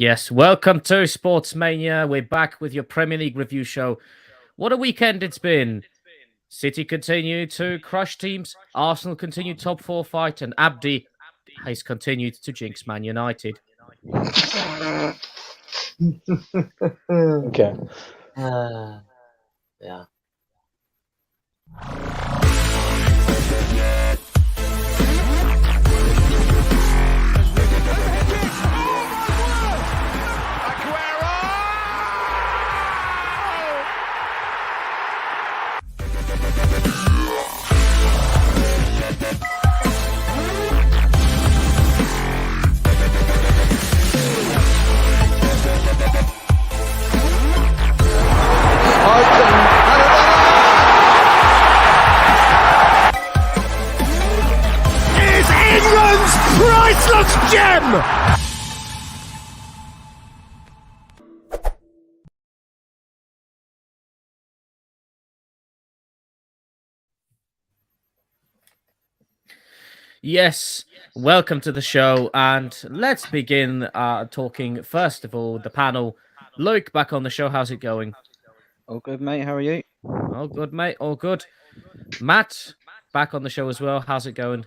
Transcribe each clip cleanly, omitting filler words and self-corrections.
Yes, welcome to Sports Mania. We're back with your Premier League review show. What a weekend it's been. City continue to crush teams, Arsenal continue top four fight, and Abdi has continued to jinx Man United. Okay. Yeah. Is England's priceless gem! Yes, welcome to the show, and let's begin talking first of all the panel. Luke, back on the show. How's it going? All good, mate. How are you? All good, mate. All good. Matt, back on the show as well. How's it going?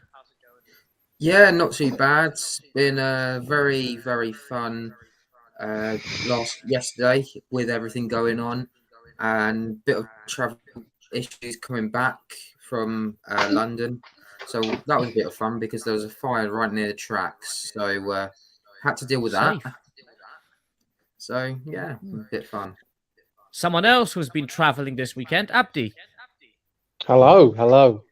Yeah, not too bad. It's been a very, very fun yesterday with everything going on and bit of travel issues coming back from London. So that was a bit of fun because there was a fire right near the tracks. So had to deal with that. Safe. So yeah, a bit fun. Someone else who's been traveling this weekend, Abdi. Hello.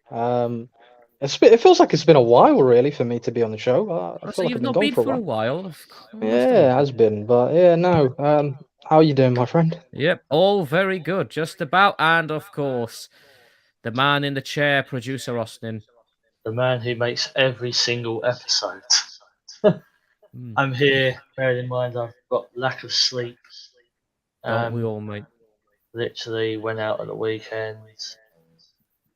It feels like it's been a while, really, for me to be on the show. I So feel like you've I've not gone been for a while. while. Of course. Yeah, it has been, but yeah, no. How are you doing, my friend? Yep, all very good, just about. And of course, the man in the chair, producer Austin. The man who makes every single episode. Mm. I'm here, bearing in mind I've got lack of sleep. Don't we all, mate? Literally went out at the weekend.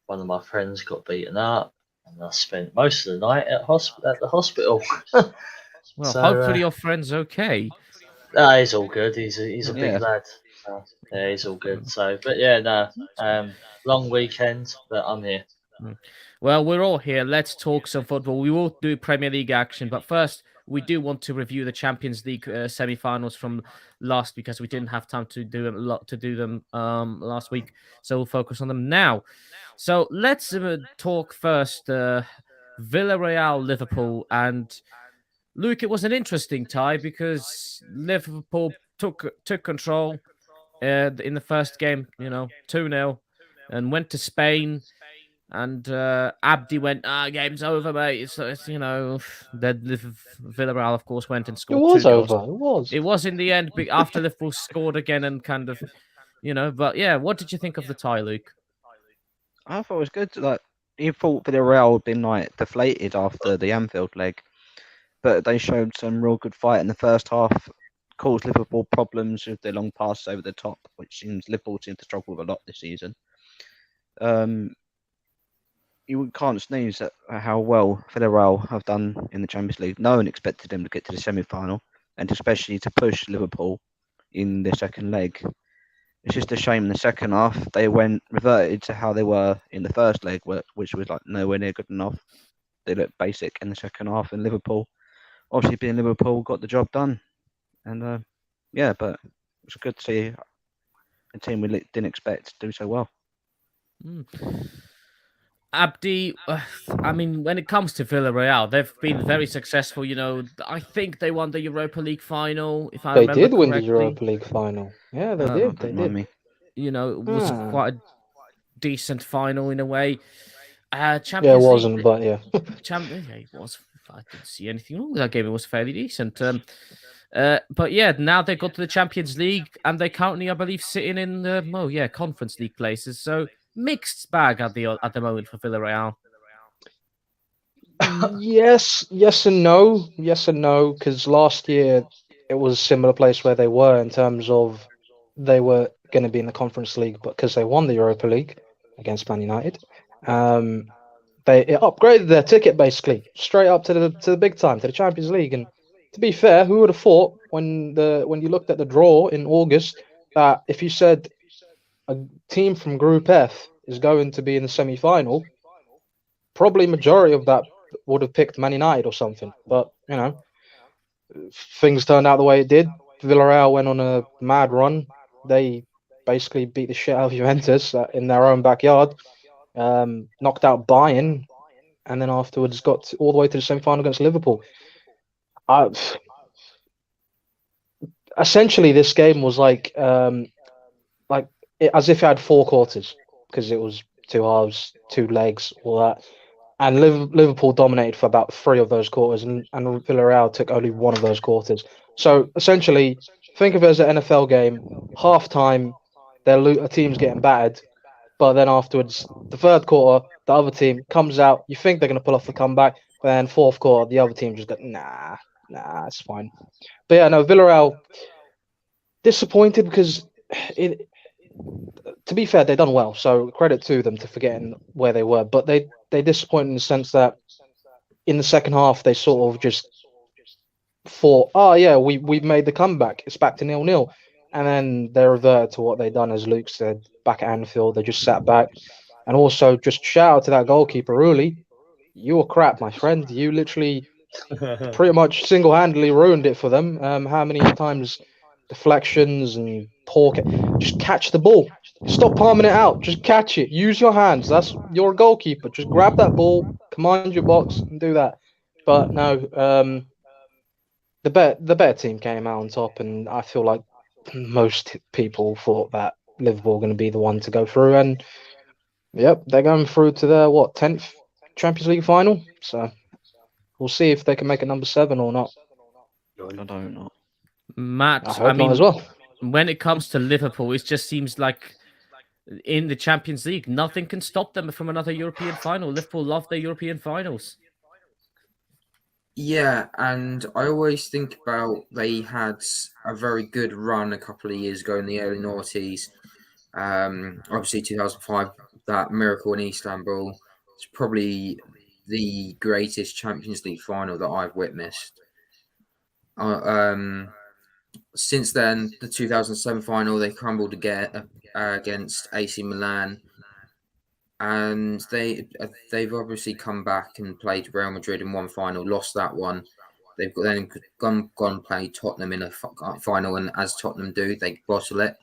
One of my friends got beaten up, and I spent most of the night at the hospital. Well, So, hopefully your friend's okay. He's all good. He's a big Yeah. lad. Yeah, he's all good. So, but yeah, no. Long weekend, but I'm here. Well, we're all here. Let's talk some football. We will do Premier League action, but first, we do want to review the Champions League semi-finals from last because we didn't have time to do them last week, so we'll focus on them now. So let's talk first Villarreal, Liverpool, and Luke. It was an interesting tie because Liverpool took control in the first game, 2-0, and went to Spain. And Abdi went, game's over, mate. It's then Villarreal, of course, went and It scored was 2 goals. over. It was. It was in the end after Liverpool scored again and kind of, But yeah, what did you think of the tie, Luke? I thought it was good. Like you thought Villarreal had been like deflated after the Anfield leg, but they showed some real good fight in the first half. Caused Liverpool problems with their long passes over the top, which Liverpool seem to struggle with a lot this season. You can't sneeze at how well Villarreal have done in the Champions League. No one expected them to get to the semi-final, and especially to push Liverpool in the second leg. It's just a shame in the second half they reverted to how they were in the first leg, which was like nowhere near good enough. They looked basic in the second half, and Liverpool, obviously being Liverpool, got the job done. And yeah, but it was good to see a team we didn't expect to do so well. Abdi, I mean, when it comes to Villarreal, they've been very successful. I think they won the Europa League final, if I They remember did win the correctly. Europa League final. Yeah, they did. They Remind did. me. It was quite a decent final in a way. Champions Yeah, it League- wasn't, but yeah. Yeah, it was. I didn't see anything wrong with that game. It was fairly decent. But yeah, now they got to the Champions League, and they currently, I believe, sitting in the Conference League places. So mixed bag at the moment for Villarreal. Yes and no. Because last year it was a similar place where they were in terms of they were going to be in the Conference League, but because they won the Europa League against Man United, it upgraded their ticket basically straight up to the big time, to the Champions League, and to be fair, who would have thought when you looked at the draw in August that if you said a team from Group F is going to be in the semi-final, probably majority of that would have picked Man United or something. But things turned out the way it did. Villarreal went on a mad run. They basically beat the shit out of Juventus in their own backyard, knocked out Bayern, and then afterwards got all the way to the semi-final against Liverpool. Essentially, this game was as if it had 4 quarters, because it was 2 halves, 2 legs, all that. And Liverpool dominated for about 3 of those quarters, and Villarreal took only 1 of those quarters. So essentially, think of it as an NFL game. Half time, a team's getting battered, but then afterwards, the 3rd quarter, the other team comes out. You think they're going to pull off the comeback, but then 4th quarter, the other team just got nah, it's fine. But yeah, no, Villarreal disappointed because to be fair, they've done well, so credit to them to forgetting where they were. But they disappointed in the sense that in the second half they sort of just thought, oh yeah, we've made the comeback. It's back to 0-0. And then they reverted to what they'd done, as Luke said, back at Anfield. They just sat back. And also, just shout out to that goalkeeper, Rulli. You were crap, my friend. You literally pretty much single-handedly ruined it for them. How many times deflections and poor... Just catch the ball. Stop palming it out. Just catch it. Use your hands. You're a goalkeeper. Just grab that ball, command your box, and do that. But no, the better team came out on top, and I feel like most people thought that Liverpool were going to be the one to go through, and yep, they're going through to their 10th Champions League final. So we'll see if they can make a number 7 or not. I don't know. Matt, I hope not as well. When it comes to Liverpool, it just seems like in the Champions League, nothing can stop them from another European final. Liverpool love their European finals. Yeah, and I always think about they had a very good run a couple of years ago in the early noughties. Obviously, 2005, that miracle in Istanbul. It's probably the greatest Champions League final that I've witnessed. Since then, the 2007 final, they crumbled again against AC Milan. And they've obviously come back and played Real Madrid in one final, lost that one. They've then gone and played Tottenham in a final, and as Tottenham do, they bottle it.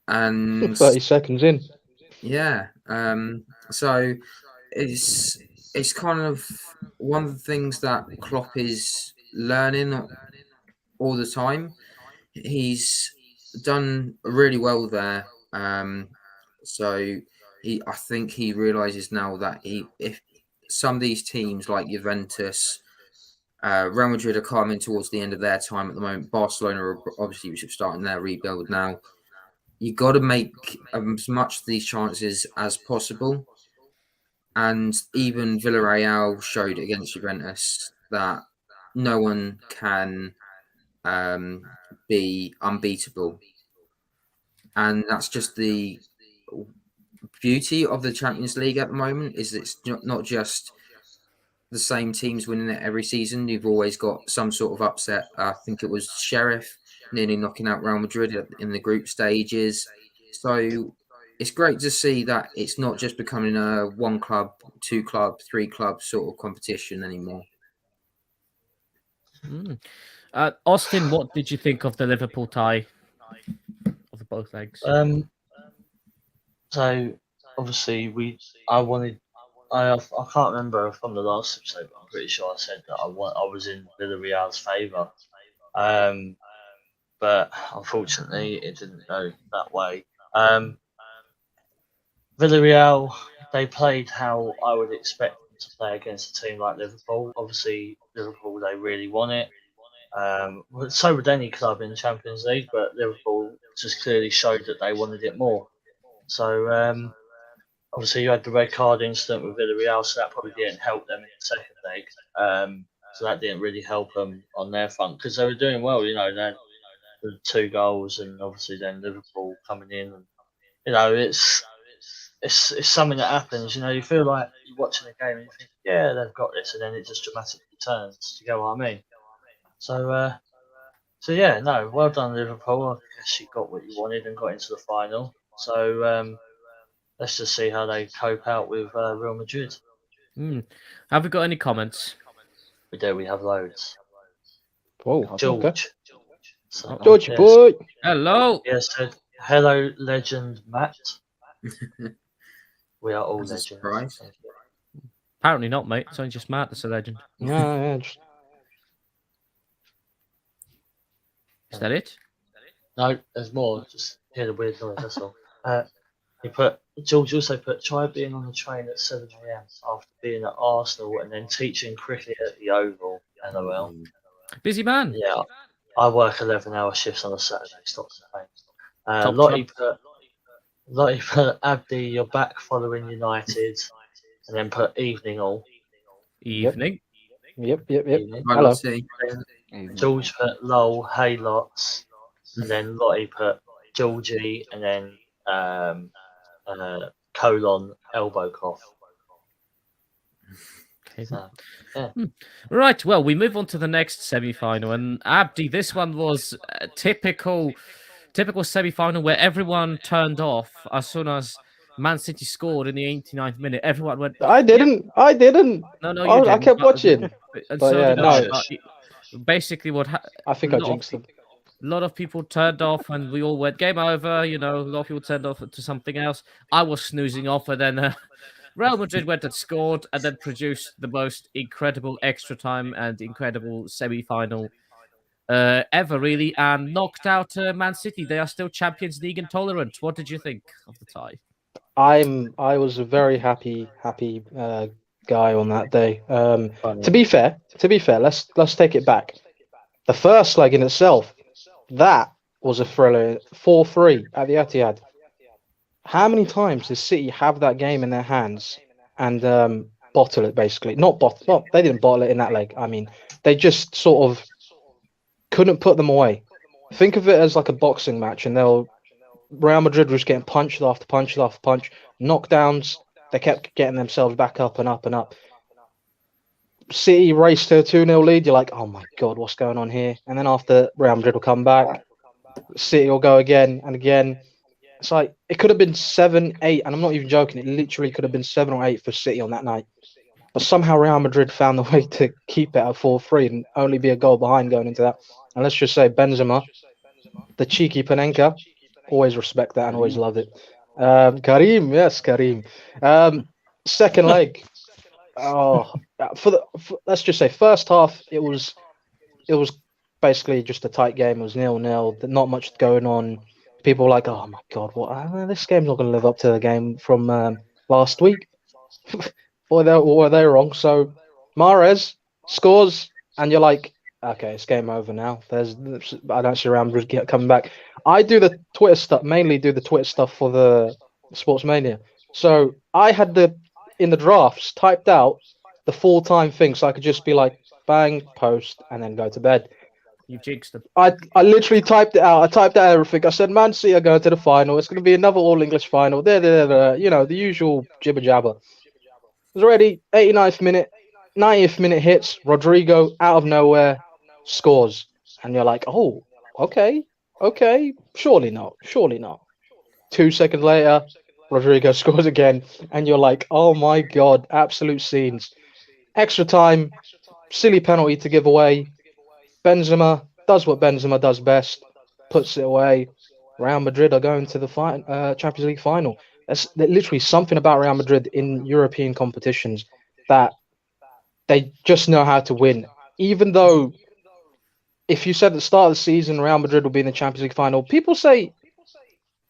And 30 seconds in. Yeah. So it's kind of one of the things that Klopp is learning all the time. He's done really well there. So I think he realizes now that if some of these teams like Juventus, Real Madrid are coming towards the end of their time at the moment. Barcelona are obviously starting their rebuild now. You got to make as much of these chances as possible. And even Villarreal showed against Juventus that no one can be unbeatable. And that's just the beauty of the Champions League at the moment, is it's not just the same teams winning it every season. You've always got some sort of upset. I think it was Sheriff nearly knocking out Real Madrid in the group stages. So it's great to see that it's not just becoming a 1 club, 2 club, 3 club sort of competition anymore. Austin, what did you think of the Liverpool tie of both legs? So obviously I can't remember from the last episode, but I'm pretty sure I said that I was in Villarreal's favour. But unfortunately it didn't go that way. Villarreal, they played how I would expect them to play against a team like Liverpool. Obviously Liverpool, they really want it. So would any club in the Champions League, but Liverpool just clearly showed that they wanted it more. So obviously you had the red card incident with Villarreal, so that probably didn't help them in the second leg. So that didn't really help them on their front, because they were doing well. They had 2 goals, and obviously then Liverpool coming in, and it's something that happens. You feel like you're watching a game and you think, yeah, they've got this, and then it just dramatically turns. Do you get what I mean? So yeah, no, well done Liverpool. I guess you got what you wanted and got into the final. So let's just see how they cope out with Real Madrid. Have we got any comments? We do. We have loads. Oh, okay. George. So, Georgie yes. boy. Hello. Yes, said, hello, legend Matt. We are all That's a legends. surprise. Thank you. Apparently not, mate. It's only just Matt that's a legend. Yeah, just, Is that it? No, there's more. Just hear the weird noise. That's all. George also put try being on the train at 7 a.m. after being at Arsenal and then teaching cricket at the Oval. LOL. Busy man. Yeah, I work 11-hour shifts on a Saturday. Stop complaining. Top Lottie put Abdi, you're back following United, and then put evening all. Evening. yep. Evening. I Hello. will see. George put lol, hey lots, and then Lottie put Georgie, and then colon elbow cough. Okay. So, yeah. Right, well, we move on to the next semi-final, and Abdi, this one was a typical semi-final where everyone turned off as soon as Man City scored in the 89th minute. Everyone went, I didn't. no, you I didn't. kept but- watching. and But so yeah, did I. no. Basically, I think I lot of jinxed them. a lot of people turned off, and we all went game over. A lot of people turned off to something else. I was snoozing off, and then Real Madrid went and scored, and then produced the most incredible extra time and incredible semi-final ever, really, and knocked out Man City. They are still Champions League intolerant. What did you think of the tie? I was a very happy guy on that day. Funny. To be fair, let's take it back. The first leg in itself, that was a thriller. 4-3 at the Etihad. How many times did City have that game in their hands and bottle it? Basically, they didn't bottle it in that leg. I mean, they just sort of couldn't put them away. Think of it as like a boxing match, and Real Madrid was getting punched after punch after punch, knockdowns. They kept getting themselves back up and up and up. City raced to a 2-0 lead. You're like, oh my god, what's going on here? And then after, Real Madrid will come back. City will go again and again. It's like it could have been 7-8, and I'm not even joking. It literally could have been 7 or 8 for City on that night. But somehow Real Madrid found the way to keep it at 4-3 and only be a goal behind going into that. And let's just say Benzema, the cheeky Panenka, always respect that and always loved it. Karim, yes, Karim. Second leg. Let's just say first half, it was basically just a tight game. It was 0-0. Not much going on. People were like, oh my god, what? This game's not going to live up to the game from last week. Or were they wrong? So Mahrez scores, and you're like, okay, it's game over now. I don't see Real Madrid coming back. I do the Twitter stuff, mainly do the Twitter stuff for the Sportsmania. So I had in the drafts typed out the full-time thing, so I could just be like, bang, post, and then go to bed. You jinxed them. I literally typed it out. I typed out everything. I said, Man City are going to the final. It's going to be another all-English final. The usual jibber-jabber. It was already 89th minute, 90th minute hits. Rodrigo, out of nowhere, scores. And you're like, oh, okay, surely not. 2 seconds later, Rodrigo scores again. And you're like, oh my God, absolute scenes. Extra time, silly penalty to give away. Benzema does what Benzema does best, puts it away. Real Madrid are going to the Champions League final. There's literally something about Real Madrid in European competitions that they just know how to win. Even though, if you said at the start of the season Real Madrid will be in the Champions League final, people say,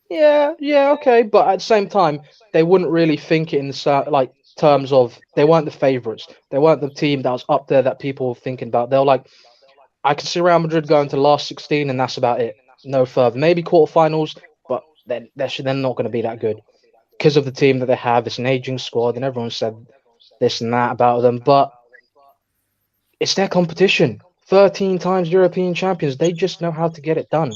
yeah, okay. But at the same time, they wouldn't really think it in the terms of they weren't the favourites. They weren't the team that was up there that people were thinking about. They were like, I could see Real Madrid going to the last 16 and that's about it. No further. Maybe quarterfinals, but they're not going to be that good because of the team that they have. It's an aging squad and everyone said this and that about them. But it's their competition. 13 times European champions. They just know how to get it done.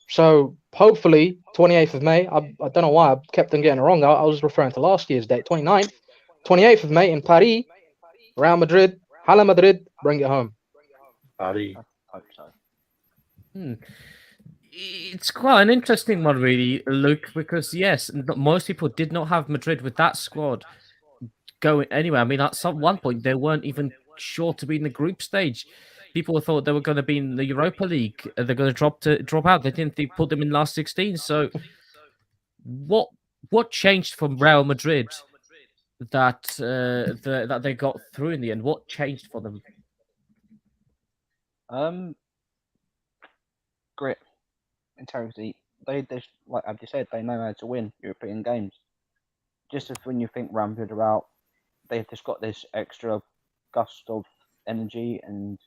So hopefully 28th of May, I don't know why I kept on getting it wrong. I was referring to last year's date, 29th. 28th of May in Paris, Real Madrid, Hala Madrid, bring it home. Paris. hope so. It's quite an interesting one, really, Luke, because yes, most people did not have Madrid with that squad going anywhere. I mean, at some one point they weren't even sure to be in the group stage. People thought they were going to be in the Europa League. They're going to drop out. They didn't think put them in last 16. So, what changed from Real Madrid that that they got through in the end? What changed for them? Grit, integrity. They like I've just said, they know how to win European games. Just as when you think Real Madrid are out, they've just got this extra gust of energy, and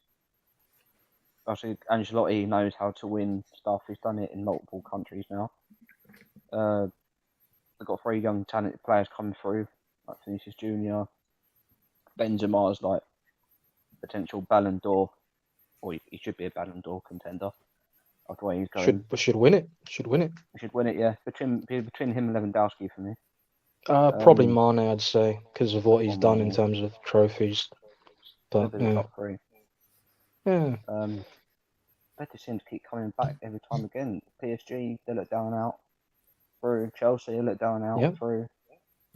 obviously Ancelotti knows how to win stuff. He's done it in multiple countries now. They've got 3 young talented players coming through, like Vinicius Junior. Benzema's like potential Ballon d'Or, or he should be a Ballon d'Or contender. Of the way he's going, should win it. Should win it. He should win it. Yeah, between him and Lewandowski for me. Probably Mane, I'd say, because of what he's done in Mane. terms of trophies. But They're the top 3. yeah, Betis seems to keep coming back every time again. PSG, they look down and out. Through Chelsea, they look down and out. Yep. Through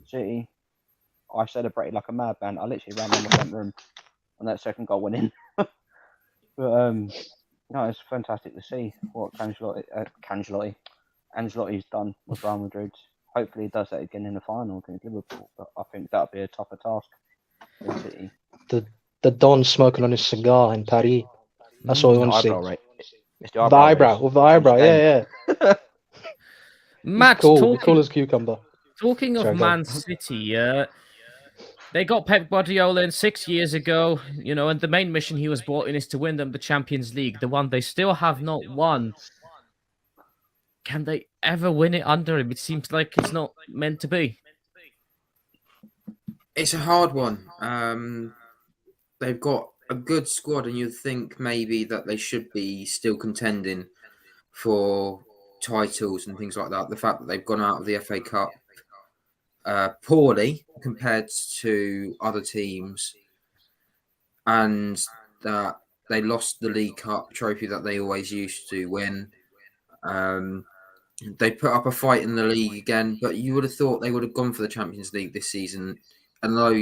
City, I celebrated like a madman. I literally ran around the front room when that second goal went in. But no, it's fantastic to see what Ancelotti's done with Real Madrid. Hopefully, he does that again in the final against Liverpool. But I think that'll be a tougher task than City. the Don smoking on his cigar in Paris. That's all we want to see. Right? It's The eyebrow, with the eyebrow, yeah. Matt, Cool, cool as cucumber. talking of Sorry, go Man on. City, they got Pep Guardiola in 6 years ago, and the main mission he was brought in is to win them the Champions League, the one they still have not won. Can they ever win it under him? It seems like it's not meant to be. It's a hard one. They've got a good squad, and you'd think maybe that they should be still contending for titles and things like that. The fact that they've gone out of the FA Cup poorly compared to other teams, and that they lost the League Cup trophy that they always used to win. They put up a fight in the league again, but you would have thought they would have gone for the Champions League this season. And though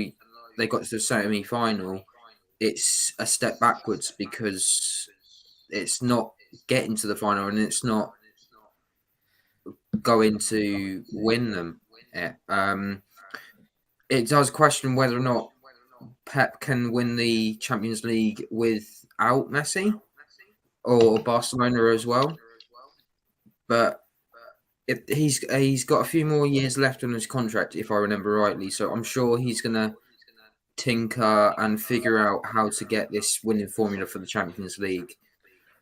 they got to the semi-final, it's a step backwards because it's not getting to the final and it's not going to win them. It does question whether or not Pep can win the Champions League without Messi or Barcelona as well. But he's got a few more years left on his contract, if I remember rightly. So I'm sure he's going to tinker and figure out how to get this winning formula for the Champions League.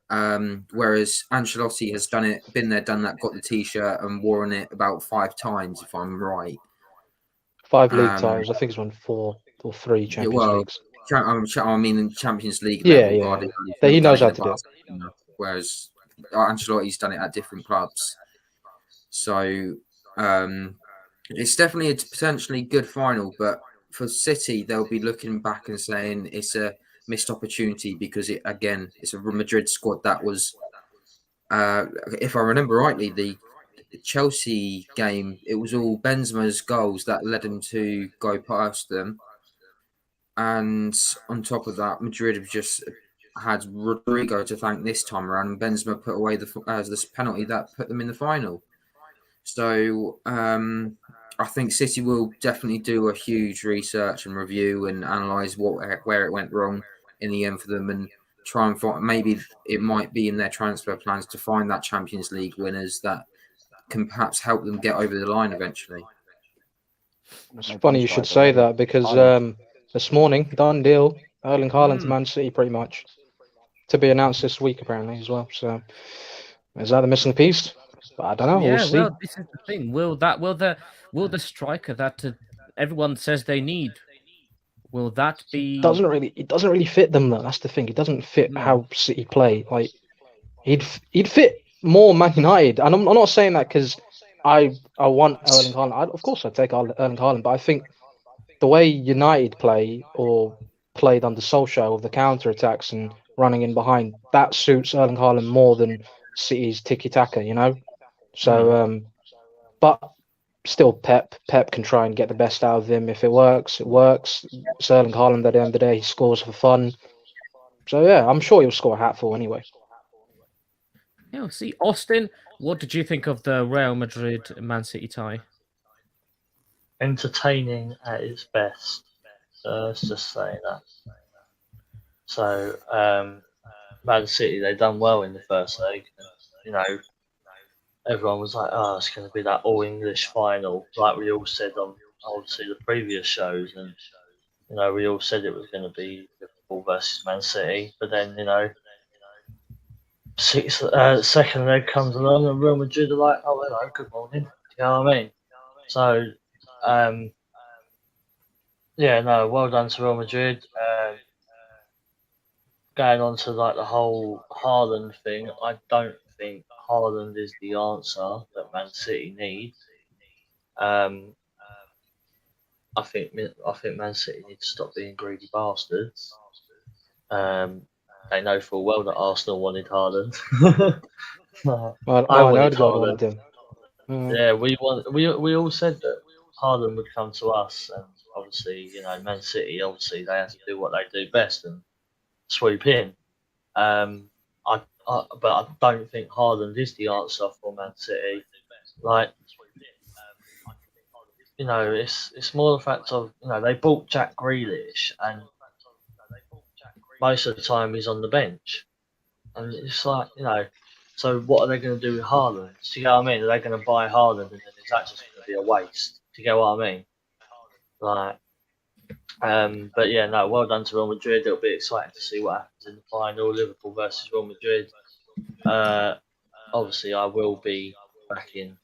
Whereas Ancelotti has done it, been there, done that, got the T-shirt and worn it about 5 times, if I'm right. 5 league titles. I think he's won 4 or 3 Champions Leagues. I mean, in Champions League. Yeah. He knows how to do it. Whereas Ancelotti's done it at different clubs. So it's definitely a potentially good final, but for City, they'll be looking back and saying it's a missed opportunity because it's a Madrid squad that was, if I remember rightly, the Chelsea game, it was all Benzema's goals that led him to go past them. And on top of that, Madrid have just had Rodrigo to thank this time around, and Benzema put away this penalty that put them in the final. So I think City will definitely do a huge research and review and analyse where it went wrong in the end for them, and try and find, maybe it might be in their transfer plans to find that Champions League winners that can perhaps help them get over the line eventually. It's funny you should say that because this morning, done deal, Erling Haaland to Man City pretty much, to be announced this week apparently as well. So is that the missing piece? But I don't know. Yeah, we'll see. well, this is the thing. Will the striker that everyone says they need, will that be? It doesn't really fit them though. That's the thing. It doesn't fit how City play. Like he'd fit more Man United, and I'm not saying that because I want Erling Haaland. Of course, I'd take Erling Haaland, but I think the way United play or played under Solskjaer with the counter attacks and running in behind. That suits Erling Haaland more than City's tiki-taka, you know? So, but still Pep can try and get the best out of him. If it works, it works. It's Erling Haaland at the end of the day. He scores for fun. So, yeah, I'm sure he'll score a hatful anyway. Yeah, see, Austin, what did you think of the Real Madrid-Man City tie? Entertaining at its best. Let's just say that. So, Man City, they done well in the first leg. You know, everyone was like, "Oh, it's going to be that all-English final," like we all said on obviously the previous shows, and you know, we all said it was going to be Liverpool versus Man City. But then, you know, second leg comes along, and Real Madrid are like, "Oh, hello, good morning." You know what I mean? So, yeah, no, well done to Real Madrid. Going on to like the whole Haaland thing, I don't think Haaland is the answer that Man City need. I think Man City need to stop being greedy bastards. They know full well that Arsenal wanted Haaland. Well, I I know wanted the God Haaland. wanted him. Yeah, we all said that Haaland would come to us, and obviously, you know, Man City, obviously they have to do what they do best and swoop in. But I don't think Haaland is the answer for Man City. Like, you know, it's more the fact of, you know, they bought Jack Grealish, and most of the time he's on the bench, and it's like, you know, so what are they going to do with Haaland? Do you get what I mean? Are they going to buy Haaland, and then is that just going to be a waste? Do you get what I mean? Like, but yeah, no, well done to Real Madrid. It'll be exciting to see what happens in the final, Liverpool versus Real Madrid. Obviously, I will be backing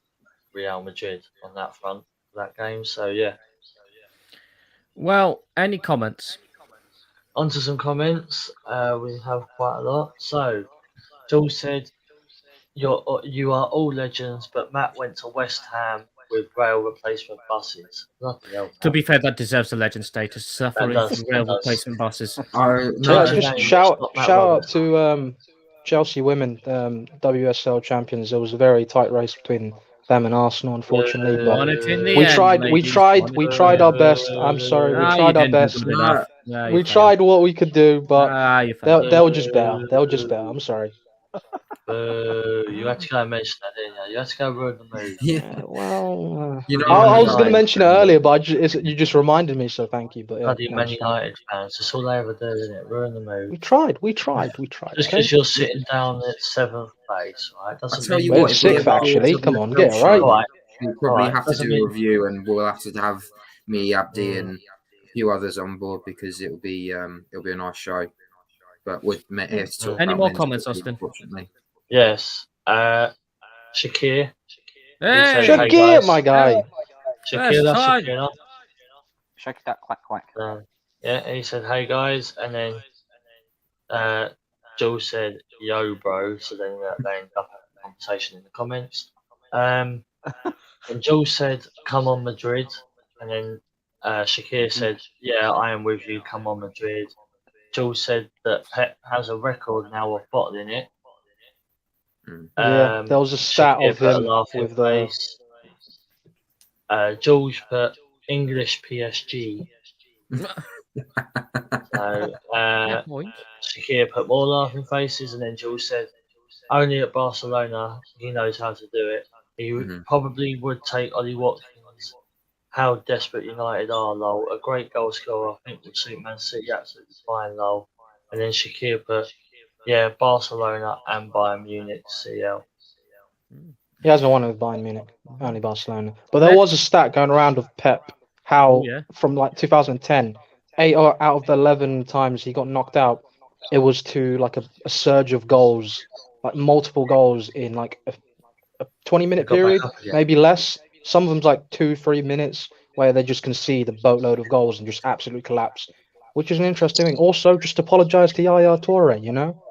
Real Madrid on that front for that game. So yeah. Well, any comments? On to some comments. We have quite a lot. So, Joel said, you are all legends, but Matt went to West Ham with rail replacement buses. Nothing else. To be fair, that deserves a legend status. Suffering does, from rail that does. replacement buses. Yeah, No, just no, shout it's not out to Chelsea women, WSL champions. There was a very tight race between them and Arsenal, unfortunately. Won But it in the we end, tried ladies. our best. I'm sorry, we Ah, you tried our didn't do best. good enough. No, you We failed. tried what we could do, but You failed. they were just better. They were just better. I'm sorry. You had to go and mention that, didn't you? You had to go ruin the mood. Yeah. Well, You know, I was going to United mention it earlier, but you just reminded me, so thank you. But yeah, Bloody no, Man it's fine. United fans. That's all they ever do, isn't it? Ruin the mood. We tried. Just Okay? because you're sitting down at 7th place, right? I'll Doesn't tell mean you We're what, if we sixth, ever do actually. a Come on, WSL get it show, right. Alright. we'll probably Alright, have to doesn't do a mean- review, and we'll have to have me, Abdi, and a few others on board, because it'll be a nice show. But with here to talk Any about more men's comments, football, Austin? Unfortunately. Yes. Shakir. Hey, Hey, Shakir, guys. my guy. Shakir, that's time. Shakir. Shake that quack quack. Yeah, he said, "Hey guys," and then Joel said, "Yo, bro." So then they ended up having a conversation in the comments. And Joel said, "Come on, Madrid," and then Shakir said, "Yeah, I am with you. Come on, Madrid." Joel said that Pep has a record now of bottling it. Yeah, there was a stat Shakir of put a him laughing with the. face. George put English PSG. So point. Shakir put more laughing faces, and then Jules said, "Only at Barcelona, he knows how to do it. He probably would take Ollie Watkins. How desperate United are, lol. A great goal scorer, I think, would suit Man City absolutely fine, lol." And then Shakir put, "Yeah, Barcelona and Bayern Munich, CL." He hasn't won with Bayern Munich, only Barcelona. But there was a stat going around of Pep, how Oh, yeah. from like 2010, 8 out of the 11 times he got knocked out, it was to like a surge of goals, like multiple goals in like a 20-minute Got back period, up again. maybe less. Some of them's like 2-3 minutes where they just concede a boatload of goals and just absolutely collapse, which is an interesting thing. Also, just apologize to Yaya Toure, you know?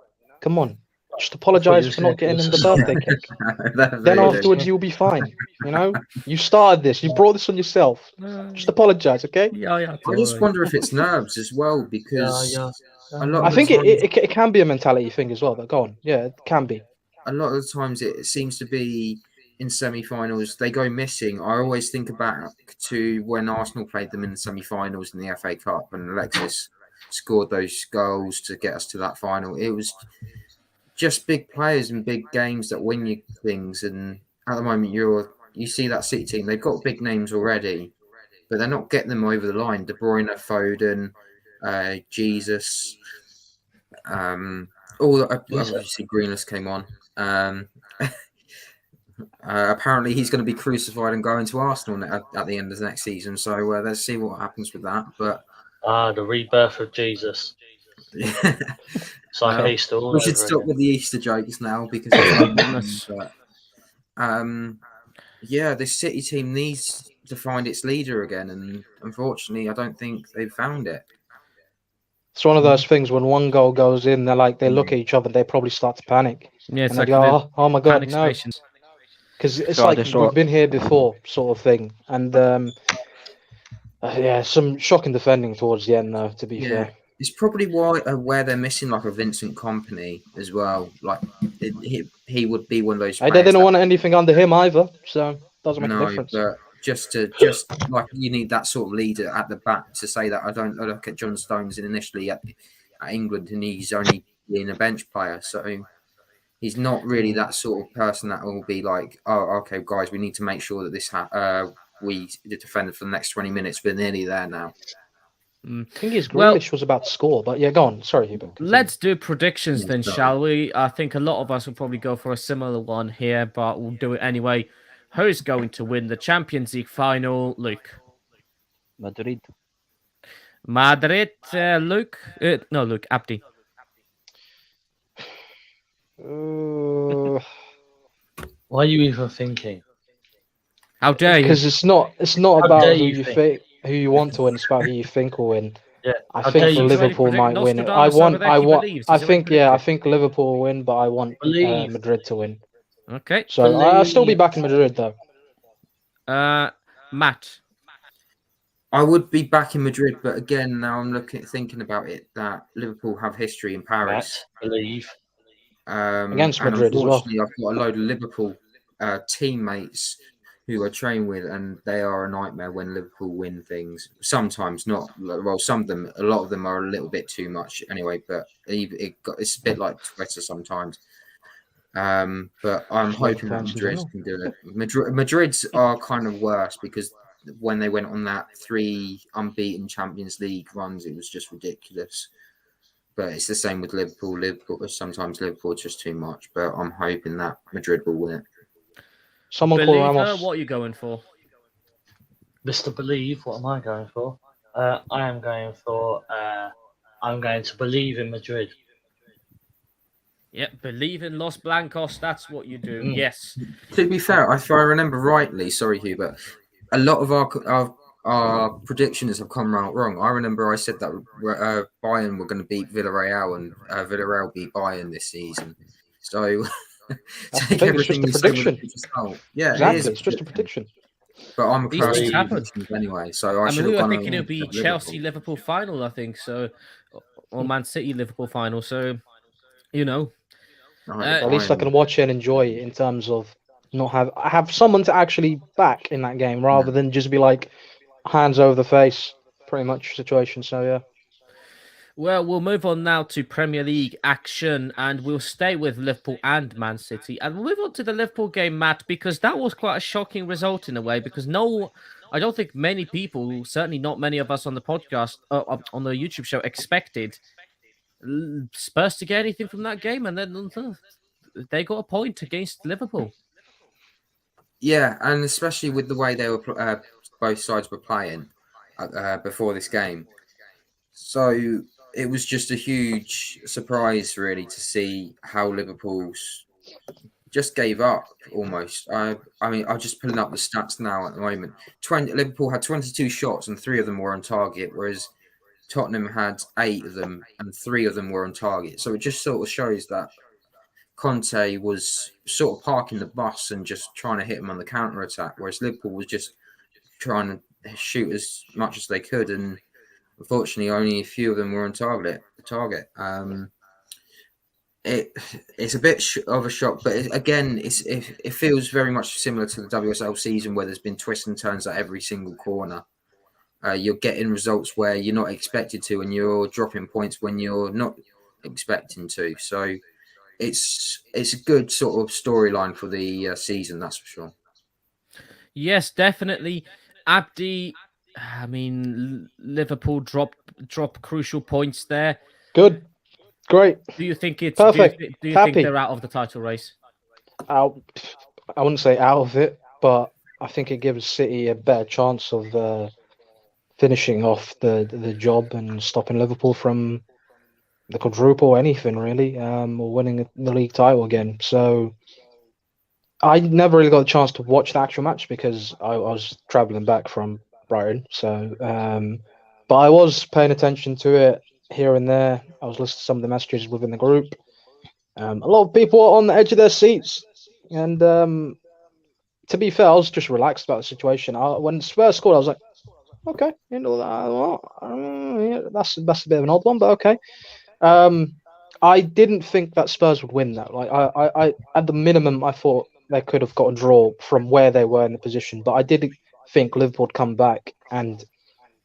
Come on. Just apologize for not getting him the birthday cake. Then afterwards, you'll be fine. You know, you started this. You brought this on yourself. Just apologize, okay? Yeah. I just wonder if it's nerves as well, because Yeah. A lot I of think the times, it can be a mentality thing as well. But go on, yeah, it can be. a lot of the times it seems to be in semi-finals they go missing. I always think back to when Arsenal played them in the semi-finals in the FA Cup and Alexis scored those goals to get us to that final. It was just big players and big games that win you things. And at the moment, you see that City team. They've got big names already, but they're not getting them over the line. De Bruyne, Foden, Jesus, obviously Greenless came on. Apparently, he's going to be crucified and going to Arsenal at the end of the next season. So let's see what happens with that. But the rebirth of Jesus. It's like Well, Easter all we should over stop again. with the Easter jokes now because yeah, this City team needs to find its leader again, and unfortunately, I don't think they've found it. It's one of those things when one goal goes in, they look at each other, they probably start to panic, Yeah, it's and like they go, the "Oh my god, panic no!" stations. Because it's So I like just we've saw- been here before, sort of thing. And yeah, some shocking defending towards the end, though. To be Yeah. fair, It's probably where they're missing like a Vincent Kompany as well. Like he would be one of those. they players didn't that- want anything under him either, so doesn't make a No, difference. but just like you need that sort of leader at the back to say that. I look at John Stones initially at England, and he's only being a bench player, so he's not really that sort of person that will be like, oh, okay, guys, we need to make sure that this we defend for the next 20 minutes. We're nearly there now. I think his Well- Grealish was about to score, but yeah, go on. Sorry, Hubert. continue. Let's do predictions Yeah, then, sorry. shall we? I think a lot of us will probably go for a similar one here, but we'll do it anyway. Who's going to win the Champions League final? Luke. Madrid. Madrid, Luke? No, Luke, Abdi. Why are you even thinking? How dare you? Because it's not How about dare who you you think? think, who you want to win. It's about who you think will win. Yeah, I how think dare you? Liverpool He's already might win it. I Nostradamus over want. there, I he want. believes. I He's already think. Yeah, I predicted. think Liverpool will win, but I want Believe. Madrid to win. Okay. So I'll still be Believe. back in Madrid though. Matt. I would be back in Madrid, but again, now I'm thinking about it that Liverpool have history in Paris. Matt, believe. Against And Madrid as well. unfortunately, I've got a load of Liverpool teammates who I train with, and they are a nightmare when Liverpool win things. Sometimes not. Well, a lot of them are a little bit too much anyway, but it's a bit like Twitter sometimes. But I'm hoping that fans in Madrid general. can do it. Madrid's are kind of worse because when they went on that 3 unbeaten Champions League runs, it was just ridiculous. But it's the same with Liverpool. Sometimes Liverpool is just too much. But I'm hoping that Madrid will win it. Someone call Believer, Ramos. what are you going for? Mr. Believe, what am I going for? I am going for. I'm going to believe in Madrid. Yeah, believe in Los Blancos. That's what you do. Mm. Yes. To be fair, if I remember rightly, sorry Hubert, a lot of our predictions have come out wrong. I remember I said that Bayern were going to beat Villarreal and Villarreal beat Bayern this season. So That's the thing, it's just a we say with prediction. pinch of salt. Yeah, Exactly, it is it's just a prediction. But I'm a These person things of happen. predictions anyway, so I I should mean, we have were gone thinking it would be Liverpool. Chelsea-Liverpool final, I think, so, or Man City-Liverpool final. So, you know, At least I can watch it and enjoy it in terms of not have someone to actually back in that game rather than just be like hands over the face, pretty much situation. So yeah. well, we'll move on now to Premier League action, and we'll stay with Liverpool and Man City, and we'll move on to the Liverpool game, Matt, because that was quite a shocking result in a way. Because I don't think many people, certainly not many of us on the podcast, on the YouTube show, expected Spurs to get anything from that game, and then they got a point against Liverpool. Yeah, and especially with the way they were both sides were playing before this game. So it was just a huge surprise, really, to see how Liverpool's just gave up almost. I mean, I'm just pulling up the stats now at the moment. Liverpool had 22 shots and 3 of them were on target, whereas Tottenham had 8 of them and 3 of them were on target. So it just sort of shows that Conte was sort of parking the bus and just trying to hit him on the counter attack, whereas Liverpool was just trying to shoot as much as they could. And Unfortunately, only a few of them were on target. It's a bit of a shock, but it feels very much similar to the WSL season where there's been twists and turns at every single corner. You're getting results where you're not expected to, and you're dropping points when you're not expecting to. So it's a good sort of storyline for the season, that's for sure. Yes, definitely. Abdi, I mean, Liverpool drop crucial points there. Good, great, Do you think it's perfect. Do you think Happy. they're out of the title race? Out. I wouldn't say out of it, but I think it gives City a better chance of finishing off the job and stopping Liverpool from the quadruple or anything really, or winning the league title again. So I never really got a chance to watch the actual match because I was traveling back from Brighton. So, but I was paying attention to it here and there. I was listening to some of the messages within the group. A lot of people were on the edge of their seats, and to be fair, I was just relaxed about the situation. When Spurs scored, I was like, okay, you know that, that's a bit of an odd one, but okay. I didn't think that Spurs would win that. Like I at the minimum, I thought they could have got a draw from where they were in the position, but I did think Liverpool would come back and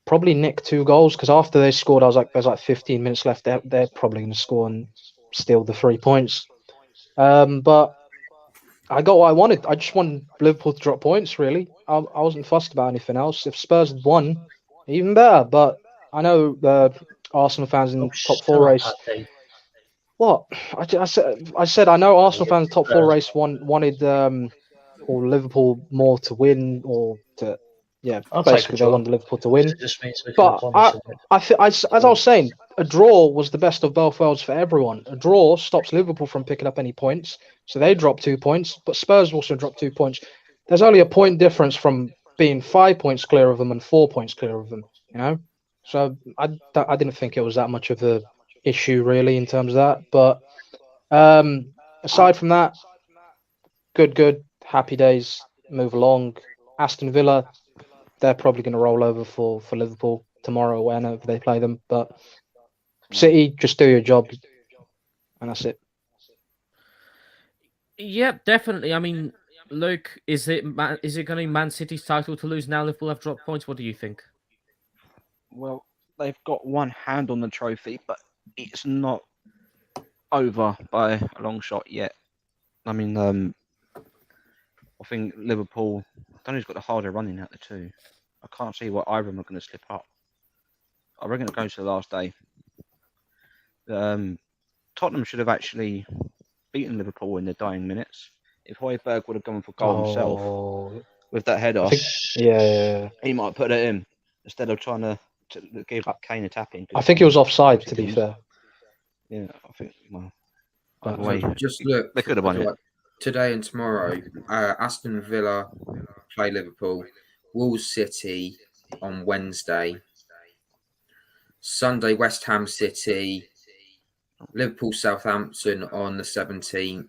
probably nick 2 goals because after they scored, I was like, there's like 15 minutes left. They're probably going to score and steal the 3 points. But I got what I wanted. I just wanted Liverpool to drop points. Really, I wasn't fussed about anything else. If Spurs had won, even better. But I know the Arsenal fans in top 4 race. What I said I know Arsenal fans top 4 race wanted or Liverpool more to win or to basically they wanted Liverpool to win. It just means we But can punish it. as I was saying, a draw was the best of both worlds for everyone. A draw stops Liverpool from picking up any points, so they drop 2 points. But Spurs also drop 2 points. There's only a point difference from being 5 points clear of them and 4 points clear of them. You know, so I didn't think it was that much of a issue really in terms of that. But aside from that, good, happy days. Move along. Aston Villa, they're probably going to roll over for Liverpool tomorrow whenever they play them. But City, just do your job, and that's it. Yep, definitely. I mean, Luke, is it going to be Man City's title to lose now? Liverpool have dropped points. What do you think? Well, they've got one hand on the trophy, but it's not over by a long shot yet. I mean, I think Liverpool, I don't know who's got the harder running out the two. I can't see what either of them are going to slip up. I reckon it goes to the last day. Tottenham should have actually beaten Liverpool in the dying minutes. If Højbjerg would have gone for goal himself with that header, he might have put it in instead of trying to give up Kane a tapping. I think it was offside, to be fair. Yeah, I think. Well, just look, they could have won it. Today and tomorrow, Aston Villa play Liverpool, Wolves City on Wednesday, Sunday West Ham City, Liverpool Southampton on the 17th,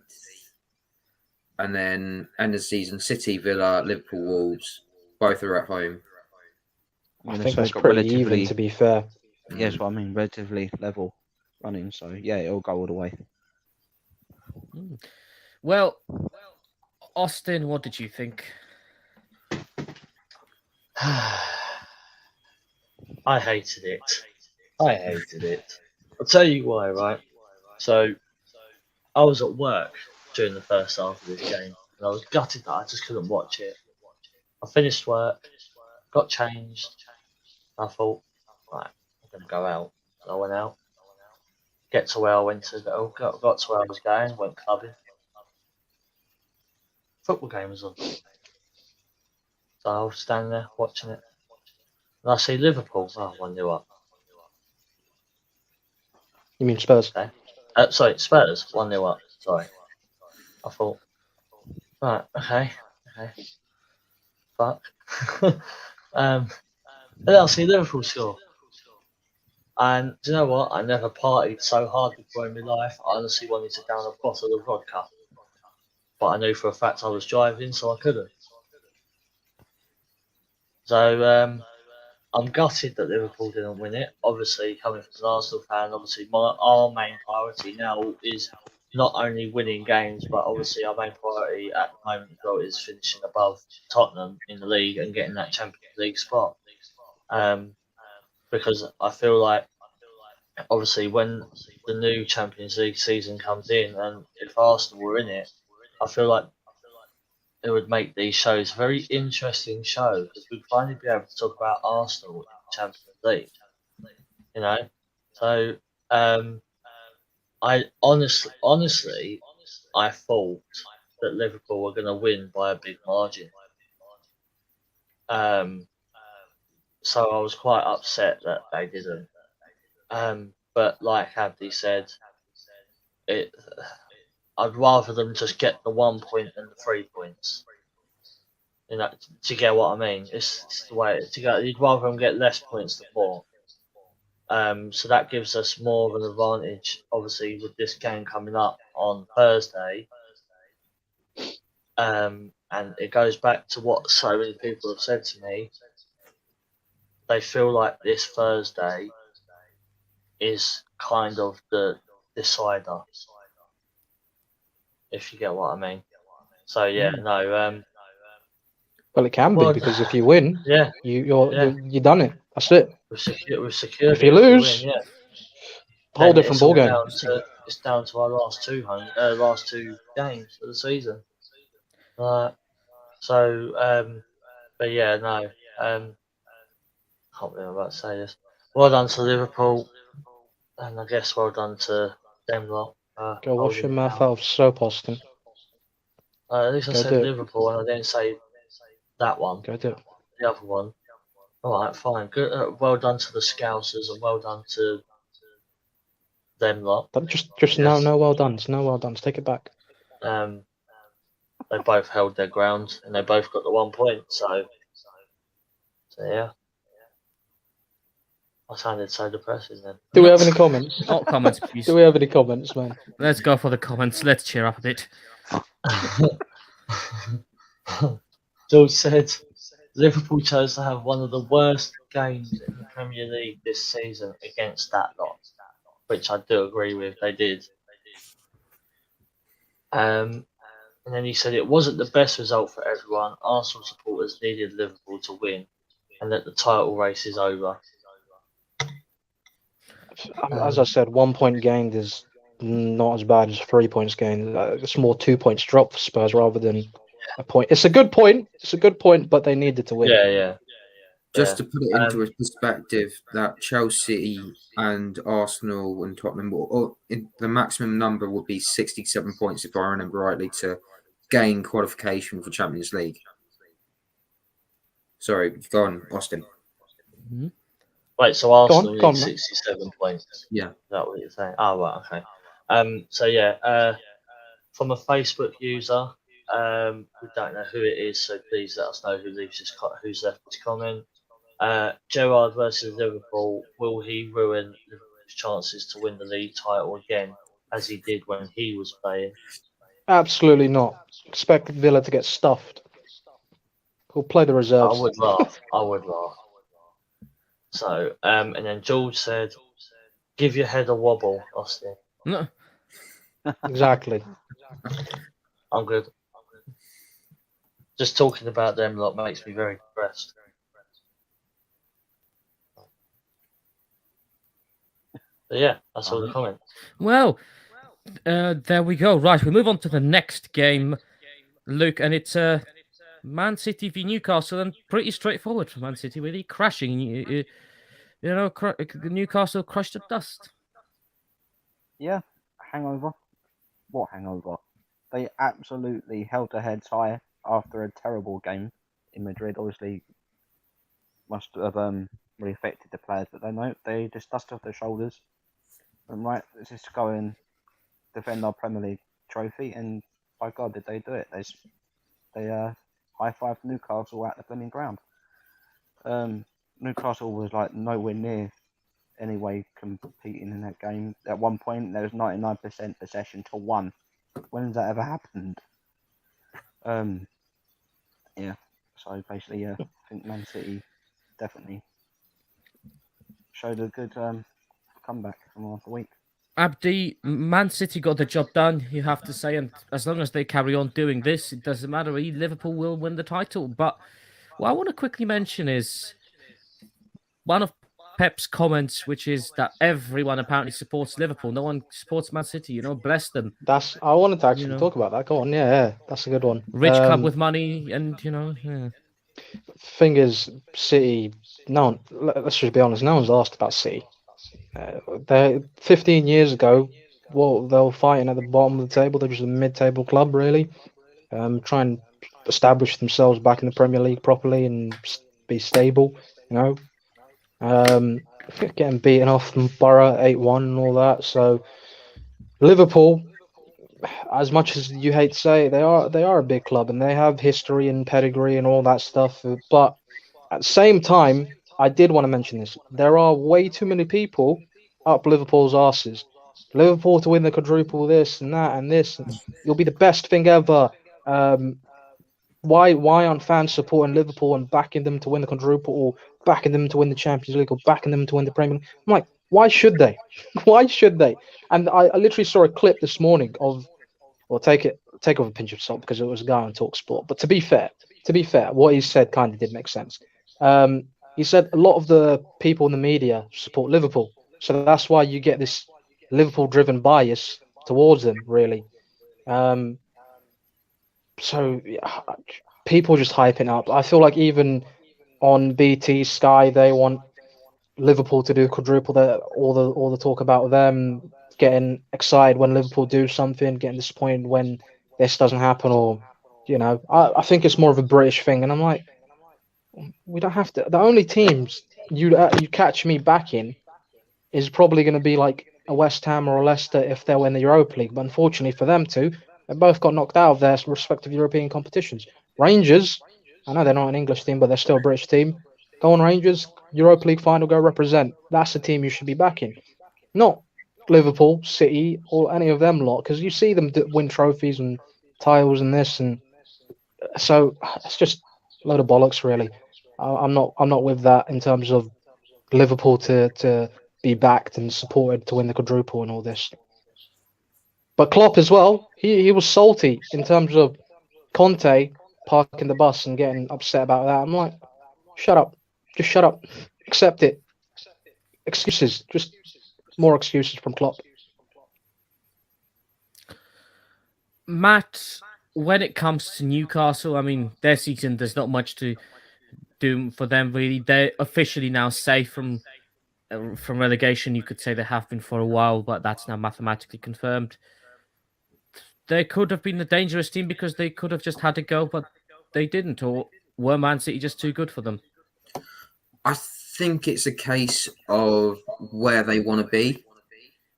and then end of the season City Villa, Liverpool Wolves, both are at home. I think that's pretty even, to be fair. Yes, what I mean, relatively level running. So yeah, it'll go all the way. Well, Austin, what did you think? I hated it. I'll tell you why, right? So, I was at work during the first half of this game, and I was gutted that I just couldn't watch it. I finished work, got changed. I thought, right, I'm going to go out. So I went out. Got to where I was going, went clubbing. Football game was on. So I was standing there watching it. And I see Liverpool. Oh, 1-0 up. You mean Spurs? Okay. Sorry, Spurs. 1-0 up. Sorry. I thought, right, okay. Fuck. And then I see Liverpool score. And do you know what? I never partied so hard before in my life. I honestly wanted to down a bottle of vodka. But I knew for a fact I was driving, so I couldn't. So I'm gutted that Liverpool didn't win it. Obviously, coming from an Arsenal fan, obviously our main priority now is not only winning games, but obviously our main priority at the moment as well is finishing above Tottenham in the league and getting that Champions League spot. Because I feel like obviously when the new Champions League season comes in, and if Arsenal were in it, I feel like it would make these shows a very interesting show because we'd finally be able to talk about Arsenal in the Champions League. You know, so I honestly, I thought that Liverpool were going to win by a big margin. So I was quite upset that they didn't. But like Abdi said, I'd rather them just get the 1 point than the 3 points. You know, to get what I mean. It's the way to go. You'd rather them get less points than more. So that gives us more of an advantage, obviously, with this game coming up on Thursday. And it goes back to what so many people have said to me. They feel like this Thursday is kind of the decider, if you get what I mean. So yeah, no. Well, it can Well, be because if you win, yeah, you done it. That's it. we've secured. If you it. If we lose, win, yeah. whole Then different it's all ballgame. It's down to our last two games of the season. But yeah, no. Can't believe I'm about to say this. Well done to Liverpool, and I guess well done to them lot. Go wash your holding it mouth down. out of soap, Austin. At least I Go said do it. Liverpool, and I didn't say that one. Go do it. The other one. All right, fine. Good. Well done to the Scousers, and well done to them lot. Just Yes. no well done. No well done. Take it back. They both held their ground, and they both got the 1 point. So yeah. I sounded so depressing then. Do we have any comments? Not comments, please. Do we have any comments, man? Let's go for the comments. Let's cheer up a bit. George said Liverpool chose to have one of the worst games in the Premier League this season against that lot, which I do agree with. They did. And then he said it wasn't the best result for everyone. Arsenal supporters needed Liverpool to win, and that the title race is over. As I said, 1 point gained is not as bad as 3 points gained. It's more 2 points drop for Spurs rather than a point. It's a good point. But they needed to win. Yeah. Just to put it into a perspective, that Chelsea and Arsenal and Tottenham, the maximum number would be 67 points, if I remember rightly, to gain qualification for Champions League. Sorry, go on, Austin. Mm-hmm. Wait, so Arsenal go on, need 67 points. Yeah. Is that what you're saying? Oh, right, okay. So yeah, from a Facebook user, we don't know who it is, so please let us know who's left this comment. Gerrard versus Liverpool, will he ruin Liverpool's chances to win the league title again, as he did when he was playing? Absolutely not. Expect Villa to get stuffed. We'll play the reserves. I would laugh. So, and then George said, "Give your head a wobble, Austin." No. Exactly. I'm good. Just talking about them lot makes me very depressed. But yeah, that's all the comments. Well, there we go. Right, we move on to the next game, Luke, and it's Man City v Newcastle, and pretty straightforward for Man City, really crashing. Newcastle crushed to dust. Yeah, hangover. What hangover? They absolutely held their heads high after a terrible game in Madrid. Obviously, must have really affected the players, but they just dusted off their shoulders. And right, let's just go and defend our Premier League trophy. And by God, did they do it? They high-fived Newcastle at the blooming ground. Newcastle was like nowhere near anyway competing in that game. At one point, there was 99% possession to 1. When has that ever happened? Yeah. So basically, I think Man City definitely showed a good comeback from last week. Abdi, Man City got the job done, you have to say, and as long as they carry on doing this, it doesn't matter. Liverpool will win the title. But what I want to quickly mention is one of Pep's comments, which is that everyone apparently supports Liverpool. No one supports Man City. Bless them. I wanted to actually know. talk about that. Go on, yeah, that's a good one. Rich club with money, and yeah. Thing is, City. No one. Let's just be honest. No one's asked about City. They 15 years ago, well, they were fighting at the bottom of the table. They're just a mid-table club, really. Trying to establish themselves back in the Premier League properly and be stable. Getting beaten off from Borough 8-1 and all that. So Liverpool, as much as you hate to say it, they are a big club and they have history and pedigree and all that stuff. But at the same time, I did want to mention this. There are way too many people up Liverpool's arses. Liverpool to win the quadruple, this and that and this. It'll be the best thing ever. Why aren't fans supporting Liverpool and backing them to win the quadruple, or backing them to win the Champions League, or backing them to win the Premier League? I'm like, why should they? Why should they? And I literally saw a clip this morning of, well, take it with a pinch of salt because it was a guy on TalkSport. But to be fair, what he said kind of did make sense. He said a lot of the people in the media support Liverpool, so that's why you get this Liverpool-driven bias towards them, really. So yeah, people just hyping up. I feel like even on BT, Sky, they want Liverpool to do quadruple. All the talk about them getting excited when Liverpool do something, getting disappointed when this doesn't happen, or I think it's more of a British thing. And I'm like, we don't have to. The only teams you catch me back in is probably going to be like a West Ham or a Leicester if they're in the Europa League. But unfortunately for them two, they both got knocked out of their respective European competitions. Rangers, I know they're not an English team, but they're still a British team. Go on Rangers, Europa League final, go represent. That's the team you should be backing. Not Liverpool, City, or any of them lot, because you see them win trophies and titles and this, and so it's just a load of bollocks, really. I'm not with that in terms of Liverpool to be backed and supported to win the quadruple and all this. But Klopp as well, he was salty in terms of Conte parking the bus and getting upset about that. I'm like, shut up. Just shut up. Accept it. Excuses. Just more excuses from Klopp. Matt, when it comes to Newcastle, I mean, their season, there's not much to do for them, really. They're officially now safe from relegation. You could say they have been for a while, but that's now mathematically confirmed. They could have been a dangerous team because they could have just had to go, but they didn't. Or were Man City just too good for them? I think it's a case of where they want to be.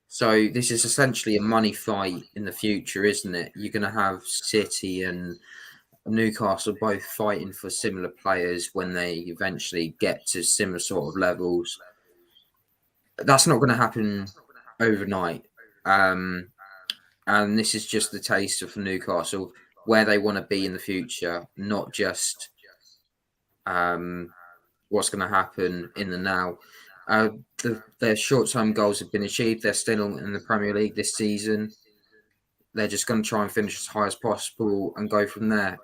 So this is essentially a money fight in the future, isn't it? You're going to have City and Newcastle both fighting for similar players when they eventually get to similar sort of levels. That's not going to happen overnight. And this is just the taste of Newcastle, where they want to be in the future, not just what's going to happen in the now. Their short-term goals have been achieved. They're still in the Premier League this season. They're just going to try and finish as high as possible and go from there.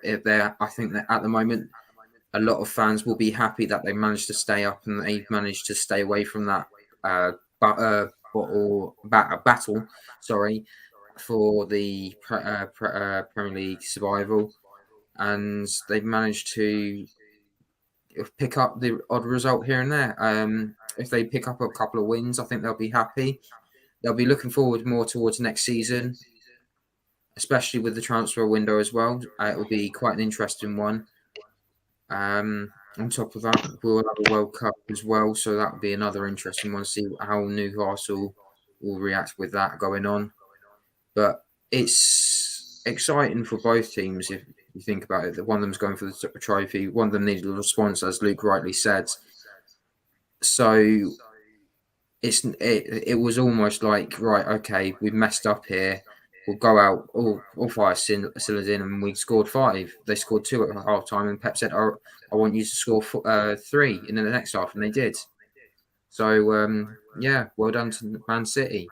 I think that at the moment, a lot of fans will be happy that they managed to stay up and they managed to stay away from that battle. For the Premier League survival, and they've managed to pick up the odd result here and there. If they pick up a couple of wins, I think they'll be happy. They'll be looking forward more towards next season, especially with the transfer window as well. It will be quite an interesting one. On top of that, we'll have a World Cup as well, so that would be another interesting one to see how Newcastle will react with that going on. But it's exciting for both teams if you think about it. One of them's going for the trophy. One of them needed a response, as Luke rightly said. So it was almost like, right, okay, we've messed up here. We'll go out, all 5 cylinders in, and we scored 5. They scored 2 at half time, and Pep said, I want you to score 3 in the next half, and they did. So yeah, well done to Man City.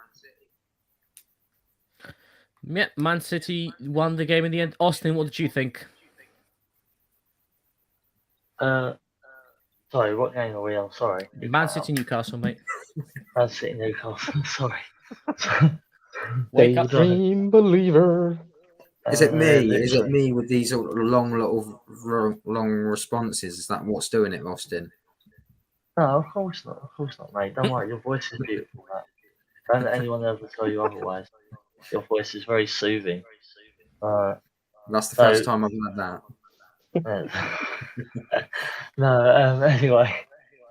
Yeah, Man City won the game in the end. Austin, what did you think? Sorry, what game are we on? Sorry. Man City, Newcastle, mate. Man City, Newcastle. Sorry. Wake up. Daydream believer. Is it me? Is it literally. me with these sort of long responses? Is that what's doing it, Austin? No, of course not. Of course not, mate. Don't worry. Your voice is beautiful, mate. Don't let anyone ever tell you otherwise. Your voice is very soothing. That's the So- first time I've heard that. No, anyway.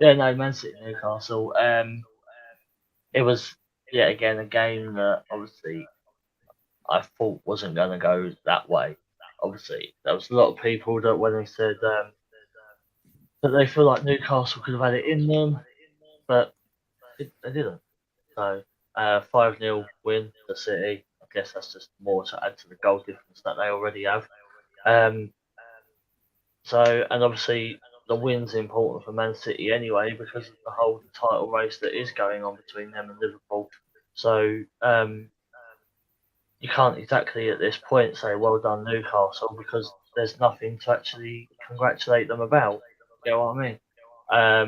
Yeah, no, Man City, Newcastle. It was, yeah, again, a game that obviously I thought wasn't going to go that way. Obviously, there was a lot of people that when they said that they feel like Newcastle could have had it in them, but they didn't. So 5-0 win for City. I guess that's just more to add to the goal difference that they already have. So, and obviously the win's important for Man City anyway because of the whole title race that is going on between them and Liverpool. So you can't exactly at this point say well done Newcastle because there's nothing to actually congratulate them about. You know what I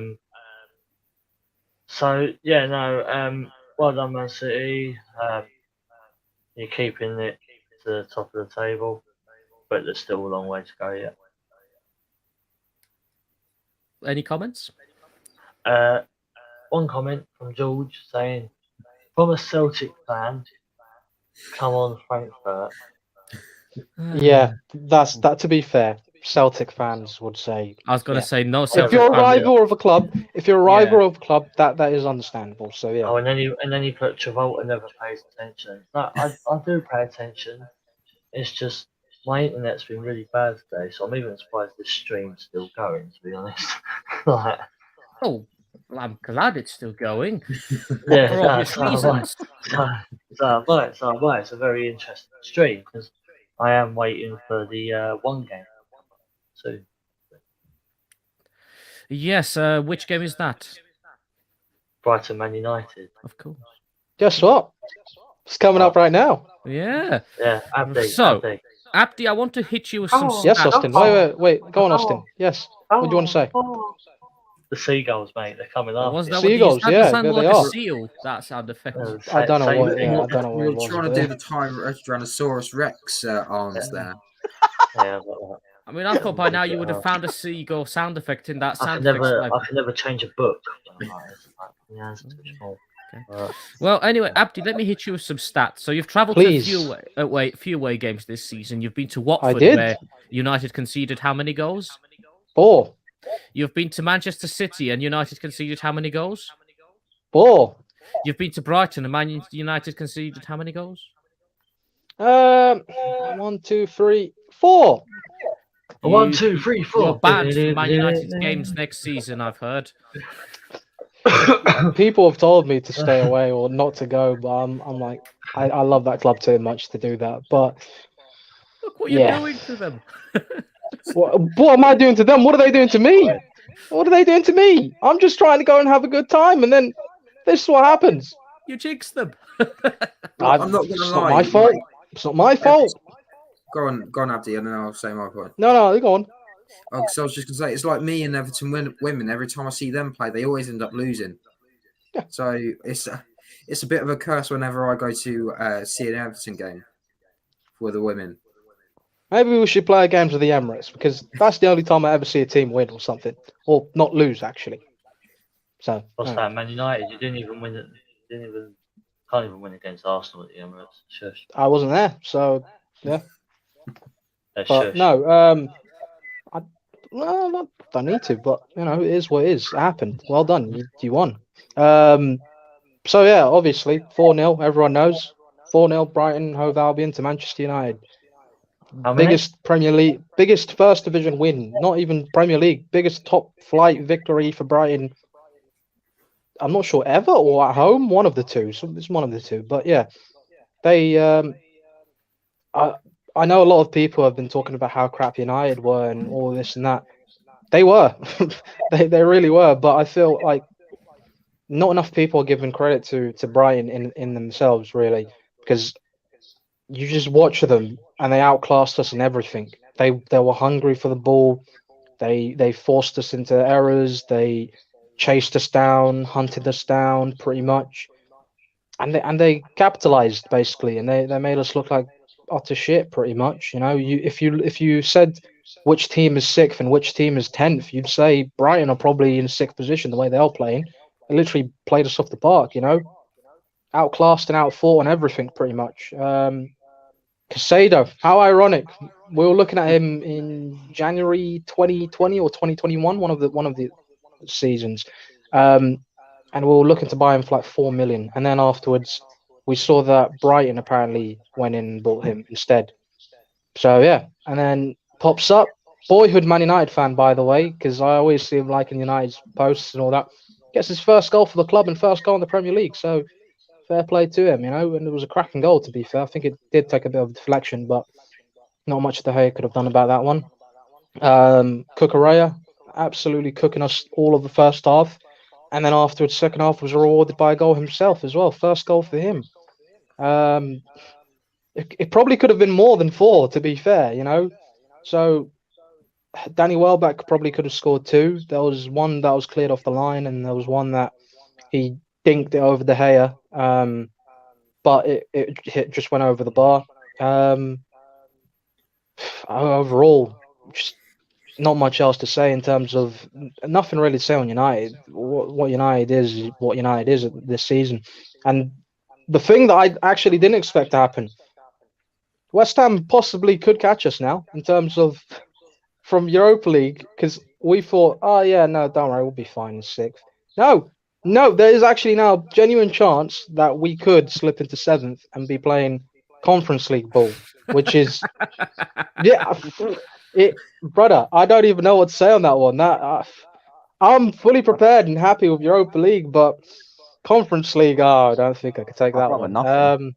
mean? So yeah, no, well done Man City. You're keeping it to the top of the table, but there's still a long way to go yet. Any comments? One comment from George saying, from a Celtic fan, come on Frankfurt. Yeah, that's that. To be fair, Celtic fans would say I was going to yeah. say no. if Celtic you're a fan. rival of a club, that is understandable. So yeah, Oh, and then you put Travolta never pays attention. No, I do pay attention. It's just my internet's been really bad today, so I'm even surprised this stream's still going. To be honest, like, Oh, well, I'm glad it's still going. yeah, For obvious so am I. reasons. So am I. It's a very interesting stream because I am waiting for the one game. So Yes. Which game is that? Brighton Man United. Of course. guess what? It's coming up right now. Yeah. Yeah, Abdi. So- Abdi. Abdi, I want to hit you with some Oh, Yes, stats. Austin. Wait. Go on, Austin. Yes. What do you want to say? The seagulls, mate. They're coming up. Was that Seagulls, what you yeah, sound there like they a are. seal? That sound effect. I don't know what. thing. Yeah, I don't know what You it were was. trying to but do yeah. the Tyrannosaurus Rex arms there. Yeah, I mean, I thought by now you would have found a seagull sound effect in that I sound can effect. never, slide. I can never change a book. Yeah, it's too small. Okay. Well, anyway, Abdi, let me hit you with some stats. So you've travelled Please. to a few away games this season. You've been to Watford, did. where United conceded how many goals? 4. You've been to Manchester City, and United conceded how many goals? 4. You've been to Brighton, and Man United conceded how many goals? 1, 2, 3, 4. 1, 2, 3, 4. You're banned from Man United's games next season, I've heard. People have told me to stay away or not to go, but I'm like, I love that club too much to do that. But Look what you're Yeah. doing to them. what am I doing to them? What are they doing to me? What are they doing to me? I'm just trying to go and have a good time, and then this is what happens. You jinxed them. I'm not It's gonna not lie. my fault. It's not my fault. Go on, Abdi, and then I'll say my point. No, go on. Oh, because I was just gonna say it's like me and Everton women. Every time I see them play, they always end up losing. Yeah. So it's a bit of a curse whenever I go to see an Everton game for the women. Maybe we should play games of the Emirates because that's the only time I ever see a team win or something, or not lose actually. So What's yeah. that? Man United. You didn't even win it. Can't even win against Arsenal at the Emirates. Shush. I wasn't there, so Yeah, but shush. no, I don't need to, but it is what it is. It happened. Well done, you won. So yeah, obviously 4-0. Everyone knows 4-0. Brighton Hove Albion to Manchester United. How many? Biggest Premier League, biggest First Division win. Not even Premier League. Biggest top flight victory for Brighton. I'm not sure ever or at home. One of the two. So it's one of the two. But yeah, they. I know a lot of people have been talking about how crap United were and all this and that. They were. they really were. But I feel like not enough people are giving credit to Brighton in themselves, really, because you just watch them and they outclassed us in everything. They were hungry for the ball. They forced us into errors. They chased us down, hunted us down, pretty much, and they capitalized basically, and they made us look like utter shit, pretty much. You know, if you said which team is sixth and which team is 10th, you'd say Brighton are probably in sixth position the way they are playing. They literally played us off the park, you know, outclassed and outfought on everything, pretty much. Casado, how ironic. We were looking at him in January 2020 or 2021, one of the seasons, and we were looking to buy him for like 4 million. And then afterwards, we saw that Brighton apparently went in and bought him instead. So yeah, and then pops up, boyhood Man United fan, by the way, because I always see him liking United's posts and all that. Gets his first goal for the club and first goal in the Premier League. So fair play to him, you know, and it was a cracking goal, to be fair. I think it did take a bit of deflection, but not much De Gea could have done about that one. Cucurella, absolutely cooking us all of the first half. And then afterwards, second half was rewarded by a goal himself as well. First goal for him. It probably could have been more than 4, to be fair, you know. So Danny Welbeck probably could have scored 2. There was one that was cleared off the line, and there was one that he dinked it over De Gea, but it just went over the bar. Overall, just not much else to say in terms of nothing really to say on United. What United is what United is this season, and the thing that I actually didn't expect to happen, West Ham possibly could catch us now in terms of from Europa League, because we thought, oh yeah, no, don't worry, we'll be fine in 6th. No, there is actually now a genuine chance that we could slip into 7th and be playing Conference League ball, which is, yeah, brother, I don't even know what to say on that one. I'm fully prepared and happy with Europa League, but Conference League, I don't think I could take that one.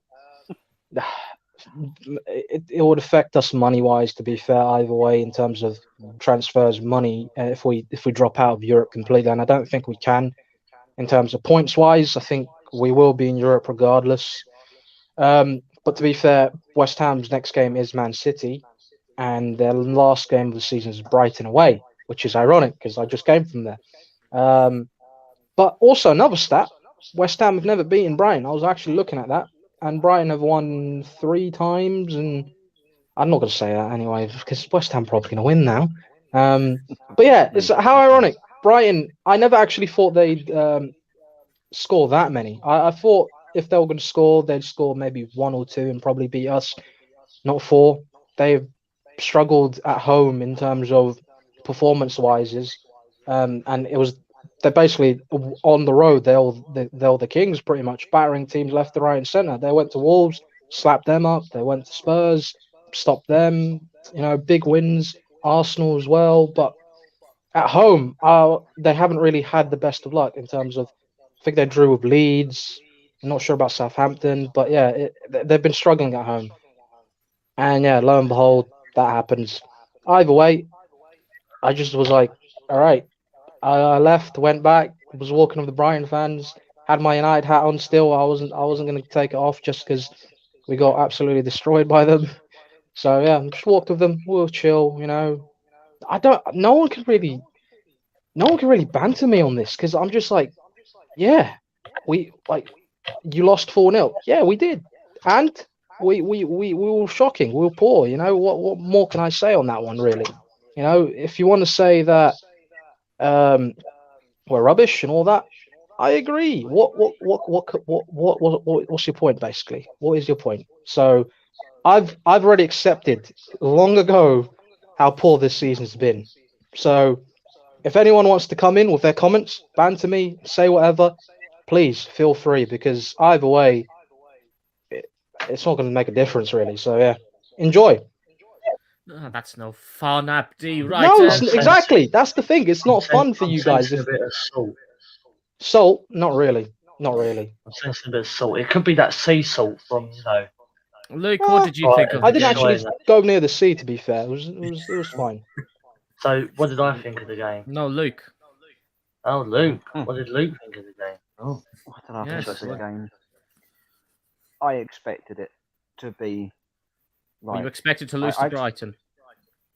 It would affect us money-wise, to be fair, either way, in terms of transfers, money, if we drop out of Europe completely, and I don't think we can. In terms of points-wise, I think we will be in Europe regardless. But to be fair, West Ham's next game is Man City, and their last game of the season is Brighton away, which is ironic because I just came from there. But also another stat, West Ham have never beaten Brighton. I was actually looking at that, and Brighton have won 3 times, and I'm not going to say that anyway because West Ham probably going to win now. But yeah, it's how ironic. Brighton, I never actually thought they'd score that many. I thought if they were going to score, they'd score maybe 1 or 2 and probably beat us, not 4. They've struggled at home in terms of performance-wise, and they're basically on the road. They're the Kings, pretty much, battering teams left, right, and centre. They went to Wolves, slapped them up. They went to Spurs, stopped them. You know, big wins. Arsenal as well, but at home, they haven't really had the best of luck in terms of. I think they drew with Leeds. I'm not sure about Southampton, but yeah, they've been struggling at home. And yeah, lo and behold, that happens. Either way, I just was like, all right. I left, went back, was walking with the Brighton fans, had my United hat on still. I wasn't going to take it off just because we got absolutely destroyed by them. So yeah, just walked with them. We'll chill, you know. No one can really banter me on this because I'm just like, yeah, you lost 4-0. Yeah, we did, and we were shocking. We were poor. You know what more can I say on that one? Really, you know, if you want to say that we're rubbish and all that, I agree. What's your point basically? What is your point? So, I've already accepted long ago how poor this season's been. So, if anyone wants to come in with their comments, banter me, say whatever, please feel free, because either way, it's not going to make a difference really. So yeah, enjoy. Oh, that's no fun, Abdi. Right? No, exactly. That's the thing. It's not fun for you guys. A bit of salt. Salt? Not really. Not really. I'm sensing a bit of salt. It could be that sea salt from, you know. Luke, what did you think of I the didn't game? actually go near the sea, to be fair. It was fine. So, what did I think of the game? No, Luke. Oh, Luke. What did Luke think of the game? Oh, I don't know if Yes, it's a well- game. I expected it to be Were you like expected to lose to Brighton?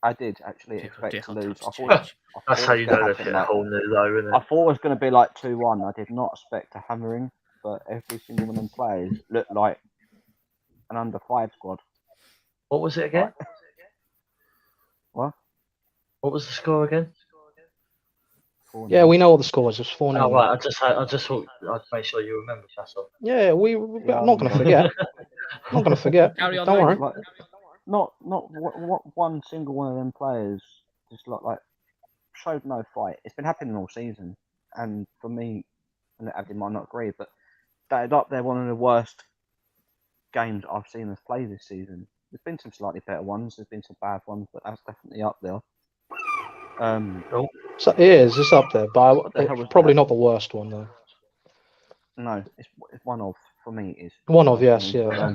I did actually Dear expect to God, lose. times I change. thought that's it how was you gonna know they've happen, hit a like, whole new low, isn't I it? thought it was going to be like 2-1. I did not expect a hammering, but every single one of them players looked like an under 5 squad. What was it again? Like, what? What was the score again? 4-0. Yeah, we know what the score was. It was 4-0. Oh right, I just thought I'd make sure you remember. That's all. Yeah, Yeah, I'm not going to forget. I'm not going to forget. Carry on, Don't mate. worry. Like, not one single one of them players just like showed no fight. It's been happening all season, and for me, and Abdi might not agree, but that up there one of the worst games I've seen us play this season. There's been some slightly better ones. There's been some bad ones, but that's definitely up there. So it is. It's up there, but What the hell was it's probably that? not the worst one though. No, it's one of, for me it is. One of, For yes, me, yeah.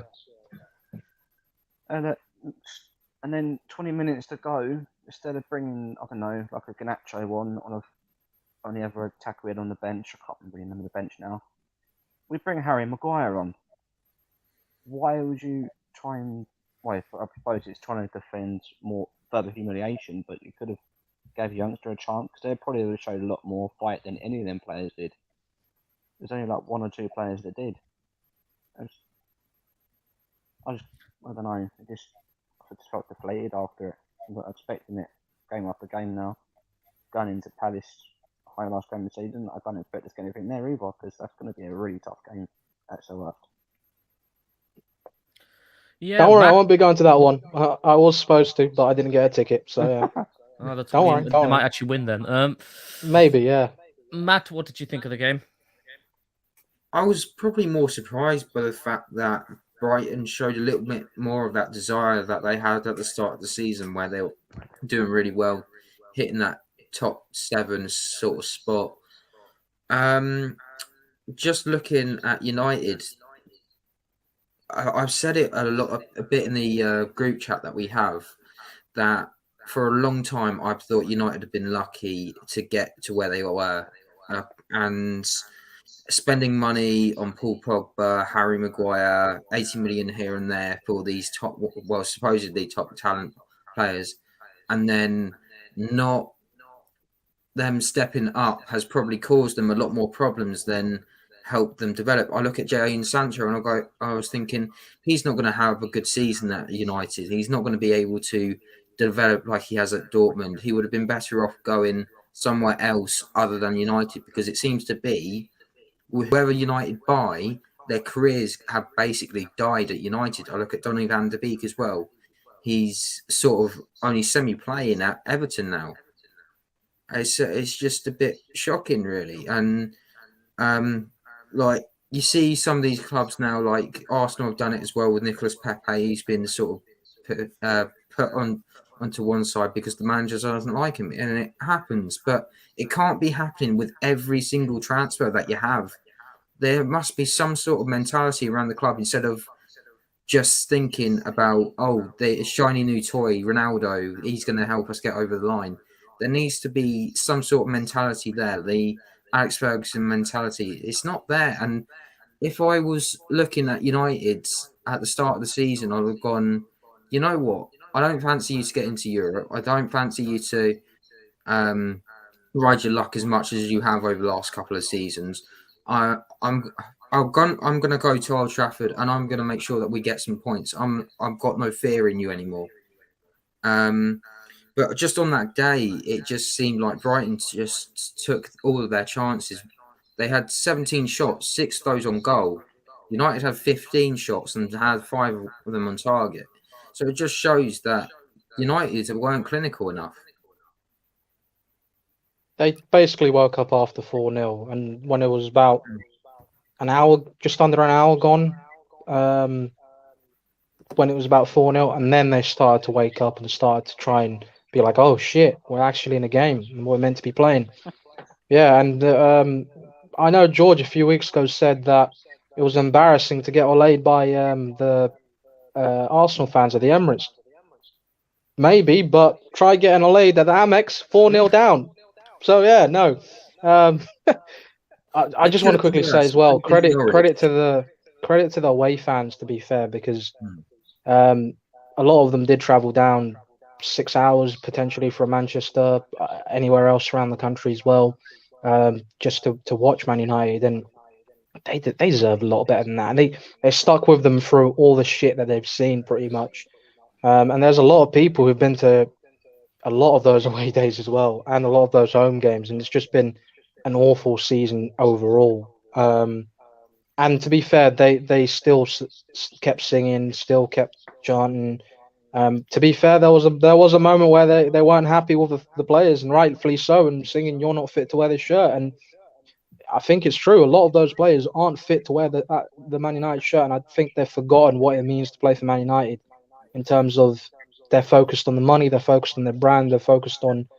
And then 20 minutes to go, instead of bringing, I don't know, like a Ganacho on the other attacker we had on the bench, I can't remember the bench now. We bring Harry Maguire on. Why would you try and? Well, I suppose it's trying to defend more further humiliation, but you could have gave a youngster a chance because they probably would have showed a lot more fight than any of them players did. There's only like 1 or 2 players that did. I don't know. I just felt deflated after it. I'm not expecting it game after game now. Going into Palace, high last game of the season, I don't expect us to get anything there either because that's going to be a really tough game at Selhurst. Yeah, Don't worry, I Matt, won't be going to that one. I was supposed to, but I didn't get a ticket. So yeah, oh, that's Don't worry, they don't might worry. actually win then. Maybe, yeah. Matt, what did you think of the game? I was probably more surprised by the fact that Brighton showed a little bit more of that desire that they had at the start of the season, where they were doing really well, hitting that top 7 sort of spot. Just looking at United, I've said it a bit in the group chat that we have, that for a long time I've thought United have been lucky to get to where they were, and spending money on Paul Pogba, Harry Maguire, 80 million here and there for these supposedly top talent players, and then not them stepping up has probably caused them a lot more problems than helped them develop. I look at Jadon Sancho and I was thinking he's not going to have a good season at United. He's not going to be able to develop like he has at Dortmund. He would have been better off going somewhere else other than United, because it seems to be whoever United buy, their careers have basically died at United. I look at Donny van de Beek as well. He's sort of only semi-playing at Everton now. It's just a bit shocking, really. And like you see some of these clubs now, like Arsenal have done it as well with Nicolas Pepe. He's been sort of put onto one side because the manager doesn't like him, and it happens. But it can't be happening with every single transfer that you have. There must be some sort of mentality around the club instead of just thinking about, oh, the shiny new toy, Ronaldo, he's going to help us get over the line. There needs to be some sort of mentality there. The Alex Ferguson mentality, it's not there. And if I was looking at United at the start of the season, I would have gone, you know what? I don't fancy you to get into Europe. I don't fancy you to ride your luck as much as you have over the last couple of seasons. I'm going to go to Old Trafford and I'm going to make sure that we get some points. I've got no fear in you anymore. But just on that day, it just seemed like Brighton just took all of their chances. They had 17 shots, 6 of those on goal. United had 15 shots and had 5 of them on target. So it just shows that United weren't clinical enough. They basically woke up after 4-0, and when it was about an hour, just under an hour gone, when it was about 4-0, and then they started to wake up and started to try and be like, oh shit, we're actually in a game and we're meant to be playing. Yeah, and I know George a few weeks ago said that it was embarrassing to get olayed by the Arsenal fans at the Emirates. Maybe, but try getting olayed at the Amex, 4-0 down. So yeah, no. I It just want to could have quickly been say worse. as well, Don't get me wrong. credit to the away fans, to be fair, because Hmm. a lot of them did travel down 6 hours potentially from Manchester, anywhere else around the country as well, just to watch Man United, and they deserve a lot better than that. And they stuck with them through all the shit that they've seen, pretty much. And there's a lot of people who've been to a lot of those away days as well, and a lot of those home games, and it's just been an awful season overall. And to be fair, they still kept singing, still kept chanting. To be fair, there was a moment where they weren't happy with the players, and rightfully so, and singing "You're not fit to wear this shirt." And I think it's true. A lot of those players aren't fit to wear the Man United shirt, and I think they've forgotten what it means to play for Man United. In terms of they're focused on the money, they're focused on their brand, they're focused on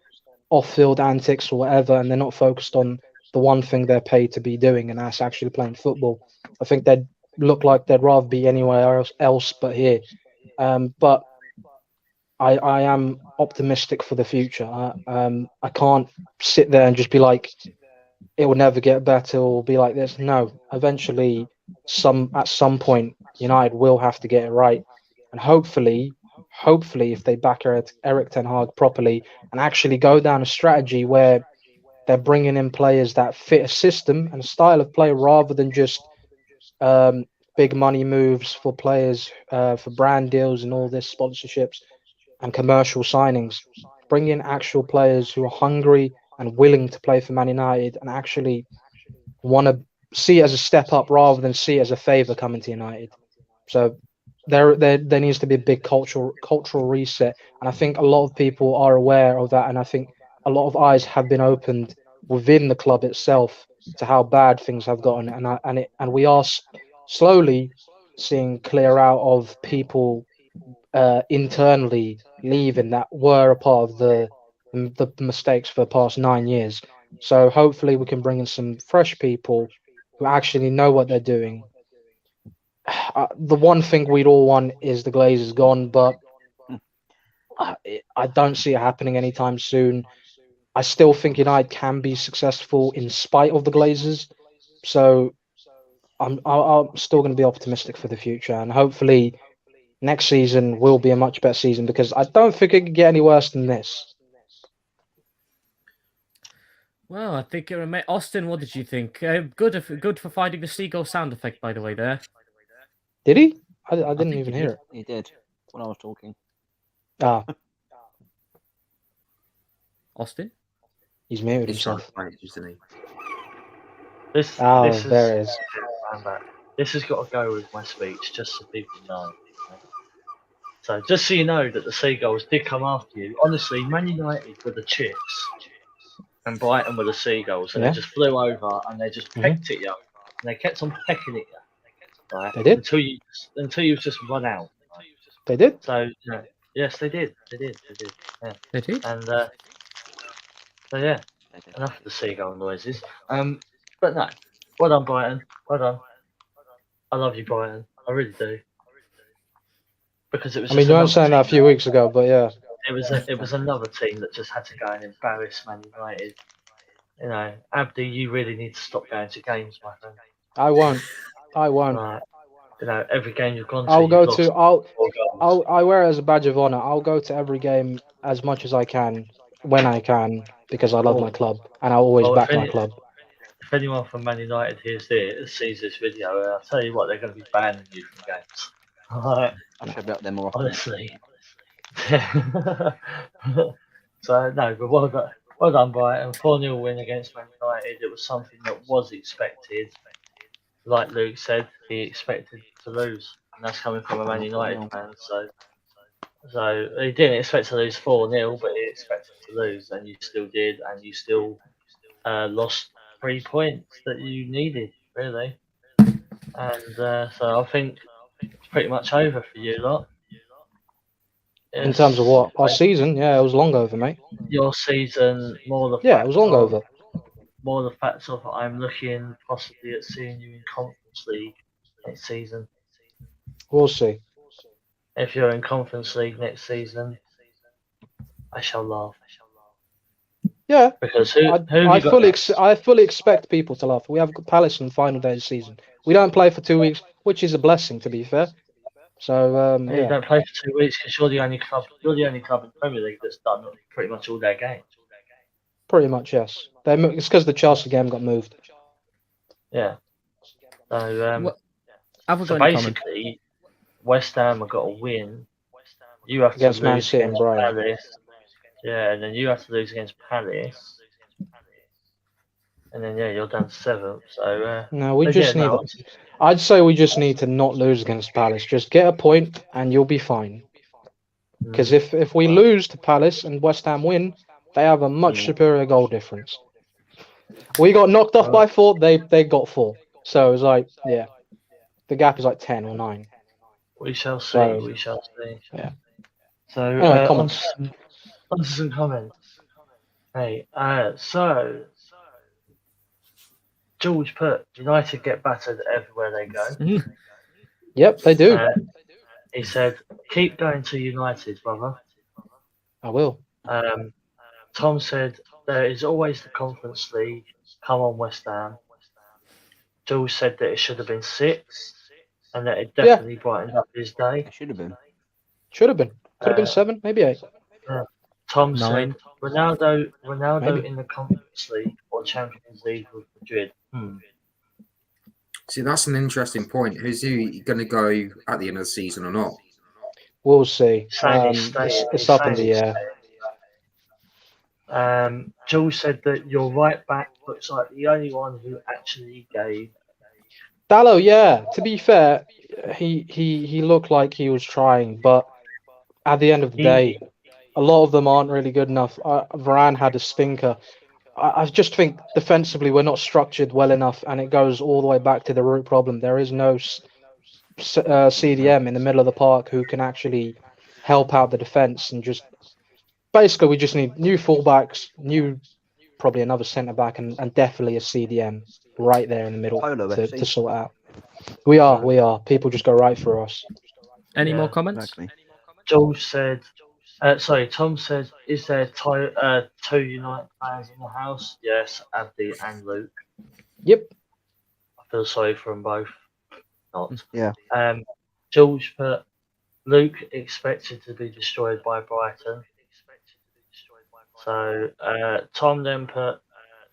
off-field antics or whatever, and they're not focused on the one thing they're paid to be doing, and that's actually playing football. I think they'd look like they'd rather be anywhere else but here. But I am optimistic for the future. I can't sit there and just be like, it will never get better or be like this. No, eventually, at some point, United will have to get it right, and hopefully, if they back Eric Ten Hag properly and actually go down a strategy where they're bringing in players that fit a system and a style of play rather than just big money moves for players, for brand deals and all this sponsorships and commercial signings. Bring in actual players who are hungry and willing to play for Man United and actually want to see it as a step up rather than see it as a favour coming to United. So there needs to be a big cultural reset, and I think a lot of people are aware of that, and I think a lot of eyes have been opened within the club itself to how bad things have gotten, and we are slowly seeing clear out of people internally leaving that were a part of the mistakes for the past 9 years. So hopefully we can bring in some fresh people who actually know what they're doing. The one thing we'd all want is the Glazers gone, but I don't see it happening anytime soon. I still think United can be successful in spite of the Glazers. So I'm still going to be optimistic for the future, and hopefully next season will be a much better season because I don't think it could get any worse than this. Well, I think it remains. Austin, what did you think? Good for finding the seagull sound effect, by the way. There. Did he? I didn't think even he hear did. it. He did when I was talking. Ah, Austin. he's muted He's trying himself. to manage, isn't he? This Oh, is there it is. this has got to go with my speech, just so people know. So just so you know that the Seagulls did come after you. Honestly, Man United were the Chiefs and Brighton were the Seagulls, and Yeah. they just flew over and they just Mhm. pecked at you, and they kept on pecking at you, right? They did? until you just run out. Right? They did? So yes, they did. Yeah. They did. And so yeah, They did. enough of the seagull noises. But no, well done, Brighton. Well done. I love you, Brighton. I really do. Because it was. I mean, just you weren't another saying that a team few weeks ago, but yeah. It was another team that just had to go and embarrass Man United. You know, Abdi, you really need to stop going to games, my friend. I won't. Right. You know, every game you've gone to, I'll you've go lost to. 4 goals. I wear it as a badge of honor. I'll go to every game as much as I can when I can because I love my club and I'll always Well, back my club. If anyone from Man United sees this video, I'll tell you what, they're going to be banning you from games. Alright, I should be up there more often. honestly. So no, but well done, Brighton. 4-0 win against Man United. It was something that was expected. Like Luke said, he expected to lose, and that's coming from a Man United fan. So he didn't expect to lose 4-0, but he expected to lose, and you still did, and you still lost 3 points that you needed, really. And so I think it's pretty much over for you lot. In terms of what? Our season? Yeah, it was long over, mate. Your season, Yeah, it was long over. More the fact of I'm looking possibly at seeing you in Conference League next season. We'll see. If you're in Conference League next season, I shall laugh. Yeah, Because who have I you got? I fully expect people to laugh. We have Palace on the final day of the season. We don't play for 2 weeks, which is a blessing, to be fair. So You yeah, don't play for 2 weeks because you're the only club. You're the only club in the Premier League that's done pretty much all their games. pretty much yes. It's because the Chelsea game got moved. Yeah. So What- Have we so got any comment? basically, West Ham have got to win. You have Against to Man lose City and against Brighton. Palace. Yeah, and then you have to lose against Palace. And then yeah, you're down to 7th. So No, we but just yeah, need. no, I'd say we just need to not lose against Palace. Just get a point, and you'll be fine. Because if we lose to Palace and West Ham win, they have a much superior goal difference. We got knocked off by 4. They got 4. So it's like, yeah, the gap is like 10 or 9. we shall see. So- We shall see. Yeah. So Anyway, on comments. to some comments. Hey, so George put United get battered everywhere they go. Yep, they do. He said, "Keep going to United, brother." I will. Tom said, "There is always the Conference League. Come on, West Ham." Jules said that it should have been 6, and that it definitely brightened up his day. It should have been. Should have been. Could have been 7, maybe 8. Tom 9. said, "Ronaldo Maybe. in the Conference League or Champions League with Madrid." See, that's an interesting point. Who's he going to go at the end of the season or not? We'll see. Saying It's up in the air. Jules said that your right back looks like the only one who actually gave. Dallo, yeah. To be fair, he looked like he was trying, but at the end of the day, a lot of them aren't really good enough. Varane had a stinker. I just think defensively we're not structured well enough, and it goes all the way back to the root problem. There is no CDM in the middle of the park who can actually help out the defense, and just basically we just need new fullbacks, probably another centre back, and definitely a CDM right there in the middle Polo to FC. sort out. We are. People just go right through us. Any Yeah, more comments? Exactly. Jules said, Tom said, "Is there 2 United fans in the house?" Yes, Abdi and Luke. Yep. I feel sorry for them both. Not. Yeah. George put, "Luke expected to be destroyed by Brighton." So Tom then put,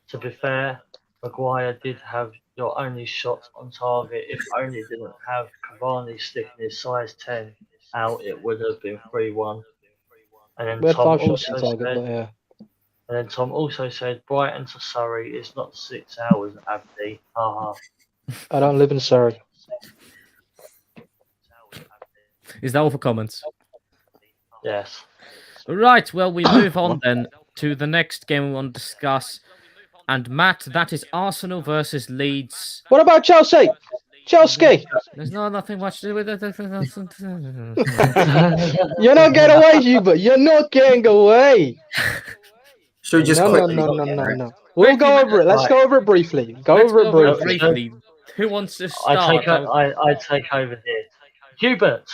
"To be fair, Maguire did have your only shot on target. If only didn't have Cavani sticking his size 10 out, it would have been 3-1. And then We had Tom 5 shots on also target, said, but yeah. and then Tom also said, Brighton to Surrey is not 6 hours, Abdi. Haha. I don't live in Surrey. Is that all for comments? Yes. Right, well, we move on then to the next game we want to discuss. And Matt, that is Arsenal versus Leeds. What about Chelsea? Chelsea! There's nothing much to do with it. You're not getting away, Hubert. You're not getting away. Should we just No. quickly- We'll go over it. Let's go over it briefly. Let's go over it briefly. briefly. Who wants to I start? take over here. Hubert,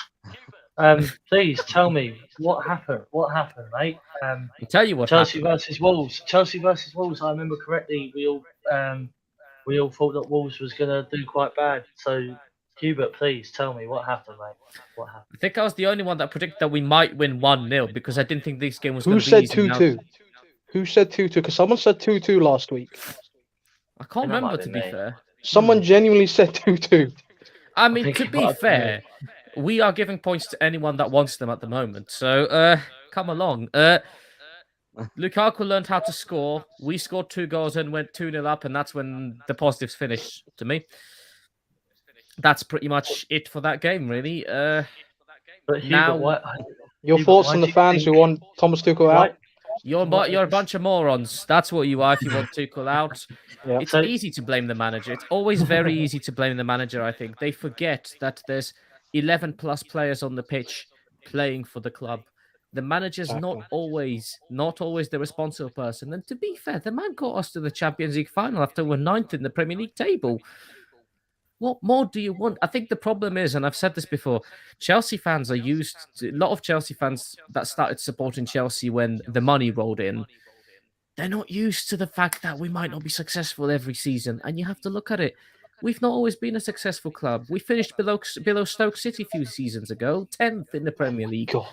please tell me what happened. What happened, mate? I'll tell you what Chelsea happened. versus Wolves. Chelsea versus Wolves. I remember correctly. We all thought that Wolves was gonna do quite bad. So, Hubert, please tell me what happened, mate. What happened? I think I was the only one that predicted that we might win 1-0 because I didn't think this game was Who going to be said easy. Now- 2-2? Who said 2-2? Because someone said 2-2 last week. I can't That might remember, be to be me. fair. Someone genuinely said 2-2. I mean, think to it be might have been fair, we are giving points to anyone that wants them at the moment. So, come along. Lukaku learned how to score. We scored 2 goals and went 2-0 up, and that's when the positives finished to me. That's pretty much it for that game, really. But Hubert, Now- Your Hubert, thoughts why on do the you fans who think- want Thomas Tuchel out? You're a bunch of morons. That's what you are if you want Tuchel out. Yeah. It's So- easy to blame the manager. It's always very easy to blame the manager, I think. They forget that there's 11 plus players on the pitch playing for the club. The manager's not always the responsible person. And to be fair, the man got us to the Champions League final after we're 9th in the Premier League table. What more do you want? I think the problem is, and I've said this before, Chelsea fans are a lot of Chelsea fans that started supporting Chelsea when the money rolled in they're not used to the fact that we might not be successful every season, and you have to look at it. We've not always been a successful club. We finished below Stoke City a few seasons ago, 10th in the Premier League. God,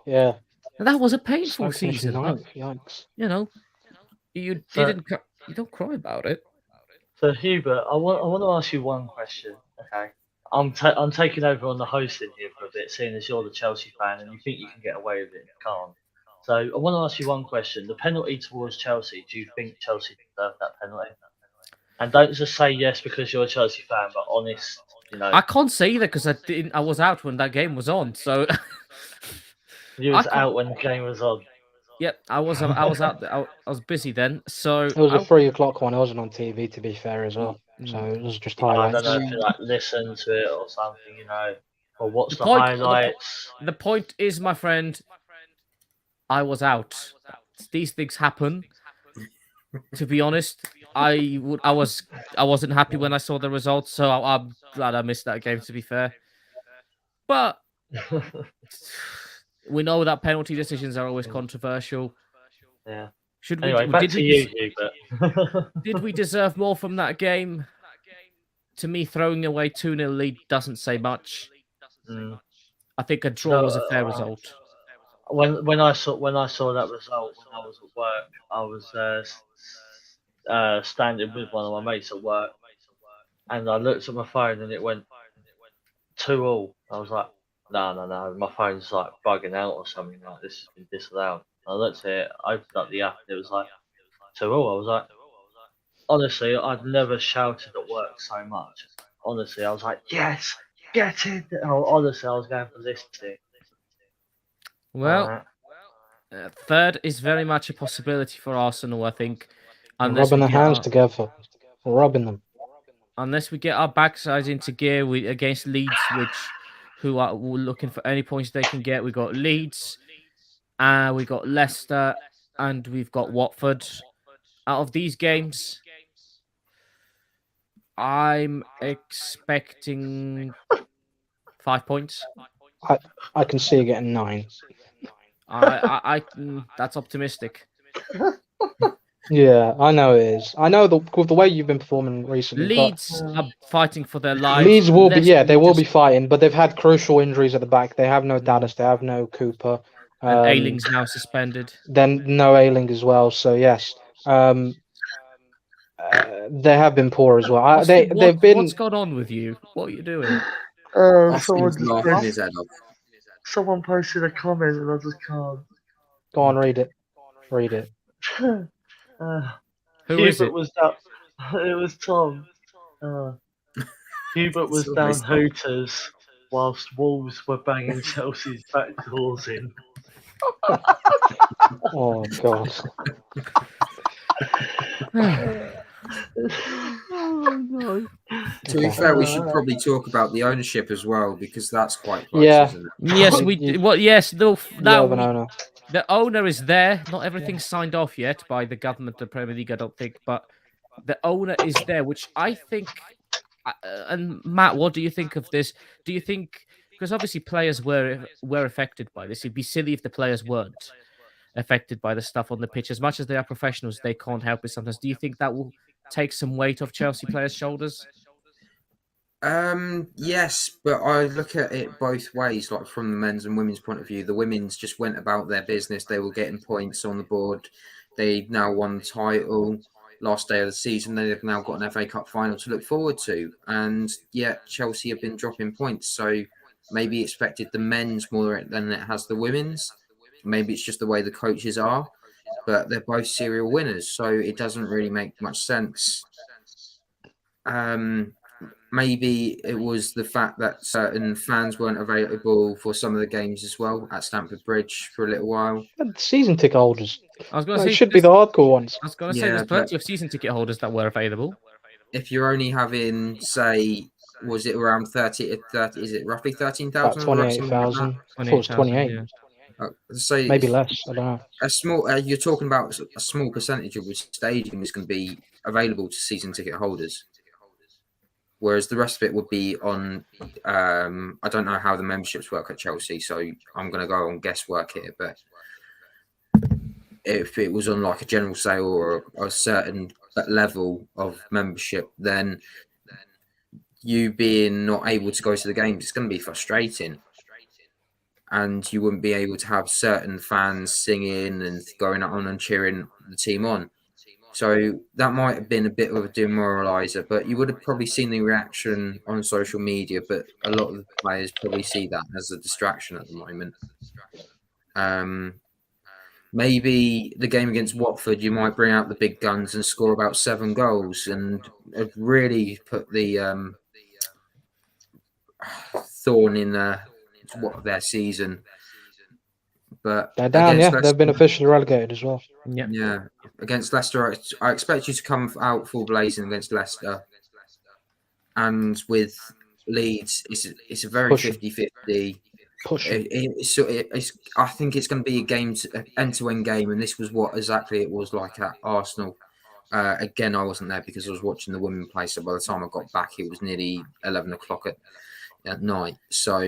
yeah. And that was a painful Stoke finished season. ninth, yikes. You know, you So- didn't. You don't cry about it. So Hubert, I want to ask you one question. Okay, I'm taking over on the hosting here for a bit, seeing as you're the Chelsea fan and you think you can get away with it, and you can't. So I want to ask you one question: the penalty towards Chelsea. Do you think Chelsea deserved that penalty? And don't just say yes because you're a Chelsea fan, but honest. You know, I can't say either because I was out when that game was on. So you was I can't- out when the game was on. yep, I was out. I was busy then. So It was a I- 3 o'clock one. It wasn't on TV, to be fair, as well. So it was just I highlights. don't know if you like listen to it or something, you know, or watch The the point- highlights. the point is, my friend, I was out. These things happen. To be honest, I wasn't happy when I saw the results, so I'm glad I missed that game. To be fair, but we know that penalty decisions are always controversial. Yeah. Should we? Anyway, back did to we? you, Hubert. Did we deserve more from that game? To me, throwing away 2-0 lead doesn't say much. Mm. I think a draw was a fair result. When I saw that result when I was at work, I was standing with one of my mates at work, and I looked at my phone and it went 2-2. I was like, no, my phone's like bugging out or something, like this has been disallowed. I looked at it, opened up the app, and it was like 2-2. I was like, honestly, I'd never shouted at work so much. Honestly, I was like, yes, get in. Honestly, I was going ballistic. Well, third is very much a possibility for Arsenal, I think. And Unless rubbing we, their get hands our, together. Rubbing them. unless we get our backsides into gear against Leeds, who are looking for any points they can get. We've got Leeds, we got Leicester, and we've got Watford. Out of these games, I'm expecting 5 points. I can see you getting 9. That's optimistic. Yeah, I know it is. I know with the way you've been performing recently. but Leeds are fighting for their lives. Leeds will be, Leicester they will just- be fighting, but they've had crucial injuries at the back. They have no Dallas, they have no Cooper. And Ayling's now suspended. Then no Ayling as well. So yes, they have been poor as well. They've been. What's gone on with you? What are you doing? Austin's laughing his head off. Someone posted a comment and I just can't. Go on, read it. Read it. Who Hubert is it? was down. It was Tom. Hubert was So down nice. Hooters whilst Wolves were banging Chelsea's back doors in. Oh God. Oh To be fair, we should probably talk about the ownership as well because that's quite close, Yeah. isn't it? Yes, we. Well, yes, Yeah, but no. the owner is there. Not everything's signed off yet by the government, the Premier League, I don't think, but the owner is there, which I think. And Matt, what do you think of this? Do you think, because obviously players were affected by this, it'd be silly if the players weren't affected by the stuff on the pitch. As much as they are professionals, they can't help it sometimes. Do you think that will take some weight off Chelsea players' shoulders? Yes, but I look at it both ways, like from the men's and women's point of view. The women's just went about their business. They were getting points on the board. They now won the title last day of the season. They've now got an FA Cup final to look forward to. And yet Chelsea have been dropping points. So maybe expected the men's more than it has the women's. Maybe it's just the way the coaches are. But they're both serial winners. So it doesn't really make much sense. Maybe it was the fact that certain fans weren't available for some of the games as well at Stamford Bridge for a little while. Season ticket holders. I was going Well, to it say should be the hardcore ones. I was going to say Yeah, there's plenty but- of season ticket holders that were available. If you're only having, say, was it around 30, is it roughly 13,000? About 28,000. I thought it was 28. yeah. So Maybe less. I don't know. a small, you're talking about a small percentage of the stadium is going to be available to season ticket holders. Whereas the rest of it would be on, I don't know how the memberships work at Chelsea, so I'm going to go on guesswork here, but if it was on like a general sale or a certain level of membership, then you being not able to go to the games, it's going to be frustrating. And you wouldn't be able to have certain fans singing and going on and cheering the team on. So that might have been a bit of a demoralizer, but you would have probably seen the reaction on social media. But a lot of the players probably see that as a distraction at the moment. Maybe the game against Watford, you might bring out the big guns and score about 7 goals and really put the thorn in their season. But They're down, yeah. against They've been Leicester- officially relegated as well. Yeah, against Leicester, I expect you to come out full blazing against Leicester. And with Leeds, it's a very Push 'em. 50-50. Push. I think it's going to be a game, end-to-end game, and this was what exactly it was like at Arsenal. Again, I wasn't there because I was watching the women play, so by the time I got back, it was nearly 11 o'clock at night. So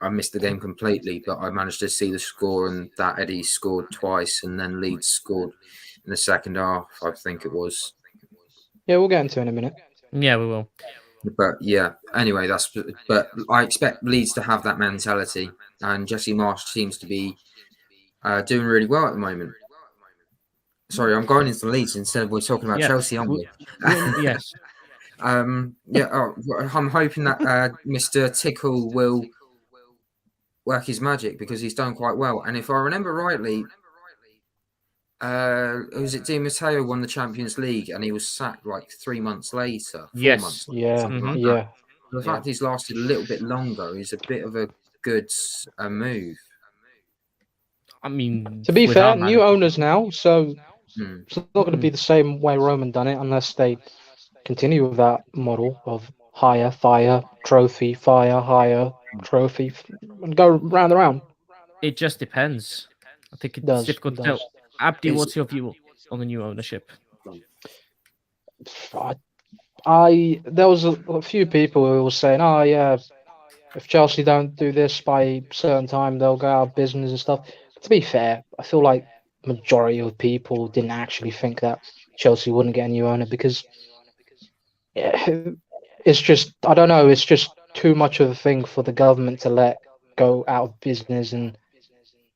I missed the game completely, but I managed to see the score, and that Eddie scored twice, and then Leeds scored in the second half, I think it was. Yeah, we'll get into it in a minute. Yeah, we will. But yeah, anyway, but I expect Leeds to have that mentality, and Jesse Marsh seems to be doing really well at the moment. Sorry, I'm going into Leeds instead of we're talking about Yeah. Chelsea, aren't we? Yes. I'm hoping that Mr. Tickle will work his magic because he's done quite well. And if I remember rightly, was it Di Matteo won the Champions League and he was sacked like 3 months later? 4 Yes. months, Yeah, something like that. yeah. The fact he's lasted a little bit longer is a bit of a good move. I mean, To be with fair, our new manager- owners now, so Hmm. it's not going to be the same way Roman done it unless they continue with that model of hire, fire, trophy, fire, hire, trophy, and go round and round. It just depends. I think it's Does, difficult to does. tell. Abdi, It's- what's your view on the new ownership? There was a few people who were saying, "Oh yeah, if Chelsea don't do this by a certain time, they'll go out of business and stuff." To be fair, I feel like majority of people didn't actually think that Chelsea wouldn't get a new owner because it's just, I don't know, it's just too much of a thing for the government to let go out of business. And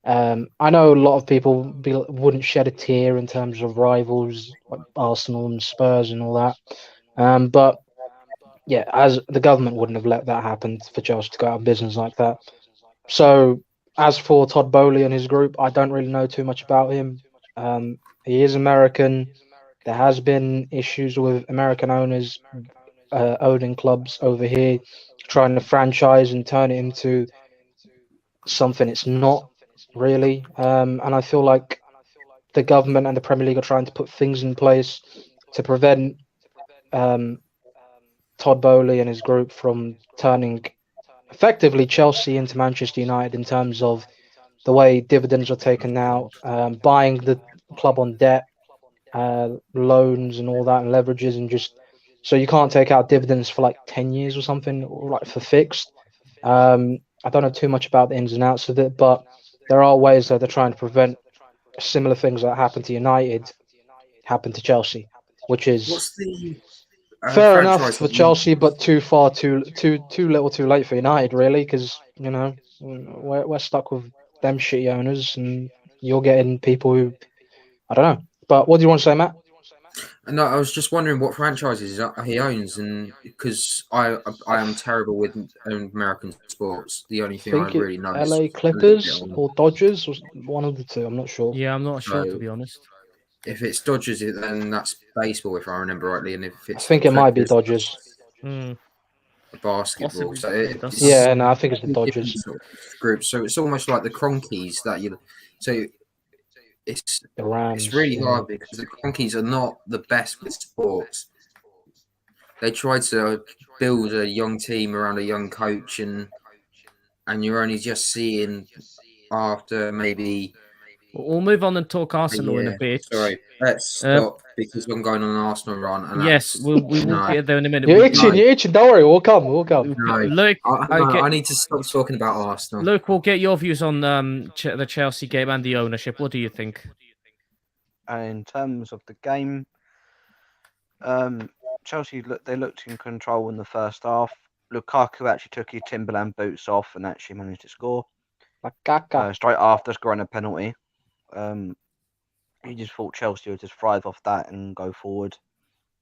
I know a lot of people wouldn't shed a tear in terms of rivals like Arsenal and Spurs and all that. But yeah, as the government wouldn't have let that happen for Chelsea to go out of business like that. So as for Todd Bowley and his group, I don't really know too much about him. He is American. There has been issues with American owners owning clubs over here, trying to franchise and turn it into something it's not really. And I feel like the government and the Premier League are trying to put things in place to prevent Todd Bowley and his group from turning effectively Chelsea into Manchester United in terms of the way dividends are taken out, buying the club on debt, loans and all that, and leverages, and just so you can't take out dividends for like 10 years or something, or like for fixed. I don't know too much about the ins and outs of it, but there are ways that they're trying to prevent similar things that happened to United happen to Chelsea, which is What's the fair enough franchise for that- Chelsea, but too little, too late for United, really, because you know we're stuck with them shitty owners, and you're getting people who I don't know. But what do you want to say, Matt? No, I was just wondering what franchises he owns, and because I am terrible with American sports, the only I thing I think really know is LA a little Clippers bit on- or Dodgers, or one of the two. I'm not sure. Yeah, I'm not sure to So- be honest. If it's Dodgers, then that's baseball, if I remember rightly, and if I it's think it might be Clippers, Dodgers. Hmm. that's basketball. Possibly. So It does it's sound- Yeah, no, I think it's the different Dodgers. sort of groups. So it's almost like the Cronkies that you. So it's The Rams. it's really yeah. hard because the Cronkies are not the best with sports. They tried to build a young team around a young coach, and you're only just seeing after maybe We'll move on and talk Arsenal in a Yeah, bit. Sorry, let's stop because I'm going on an Arsenal run. And Yes, we will no. get there in a minute. You're We- itching. You're itching. Don't worry. We'll come. We'll come. No, Luke, I need to stop talking about Arsenal. Luke, we'll get your views on the Chelsea game and the ownership. What do you think? In terms of the game, Chelsea they looked in control in the first half. Lukaku actually took his Timberland boots off and actually managed to score Makaka. straight after scoring a penalty. He just thought Chelsea would just thrive off that and go forward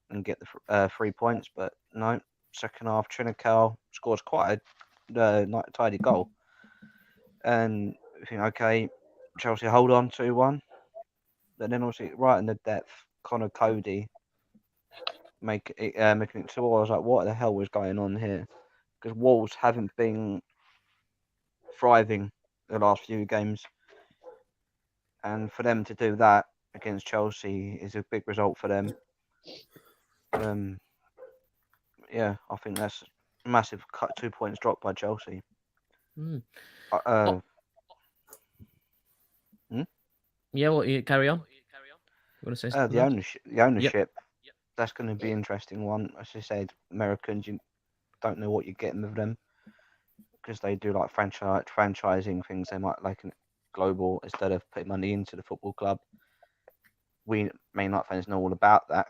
and get the 3 points, but no. Second half, Trincao scores quite a tidy goal, and you think, okay, Chelsea hold on 2-1, but then obviously right in the depth, Connor Cody making it 2-1. I was like, what the hell was going on here? Because Wolves haven't been thriving the last few games, and for them to do that against Chelsea is a big result for them. Yeah, I think that's a massive 2 points drop by Chelsea. Yeah, well, carry on. You want to say something? The ownership, that's going to be an interesting one. As I said, Americans, you don't know what you're getting with them because they do like franchising things. They might like global instead of putting money into the football club. We Man United fans know all about that.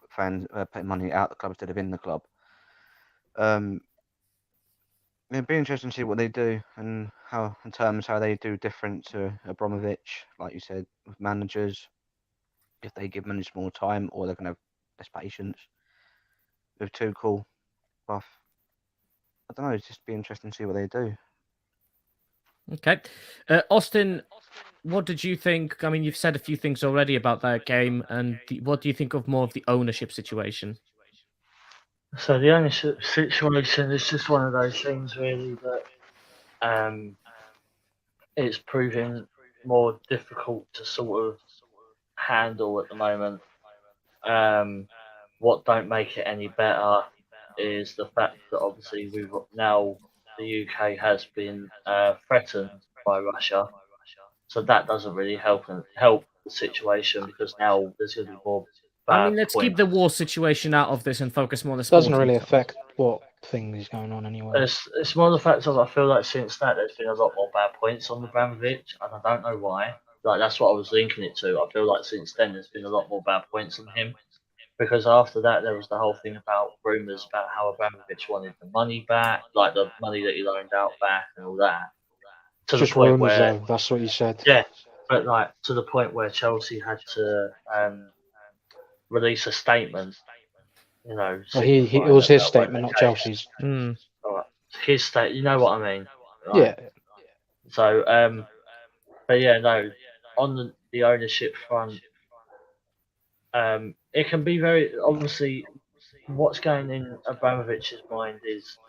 Fans putting money out the club instead of in the club. It'd be interesting to see what they do and how they do different to Abramovich, like you said, with managers. If they give managers more time, or they're going to have less patience. With Tuchel, I don't know. It's just be interesting to see what they do. Okay, Austin, what did you think? I mean, you've said a few things already about that game, and what do you think of more of the ownership situation? So the ownership situation is just one of those things, really, that it's proving more difficult to sort of handle at the moment. What don't make it any better is the fact that obviously the UK has been threatened by Russia, so that doesn't really help the situation because now there's going to be more. I mean, let's keep the war situation out of this and focus more on the Doesn't sporting really stuff. affect what thing is going on anyway. It's more the fact of I feel like since that there's been a lot more bad points on Abramovich, and I don't know why. Like that's what I was linking it to. I feel like since then there's been a lot more bad points on him, because after that there was the whole thing about rumours about how Abramovich wanted the money back, like the money that he loaned out back and all that. To Just the point rumours, where though. That's what you said. yeah, but like to the point where Chelsea had to release a statement. You know, Well, it was his statement, not Chelsea's. His state, you know what I mean? Right? Yeah. So, but yeah, no, on the ownership front, it can be very obviously. What's going in Abramovich's mind is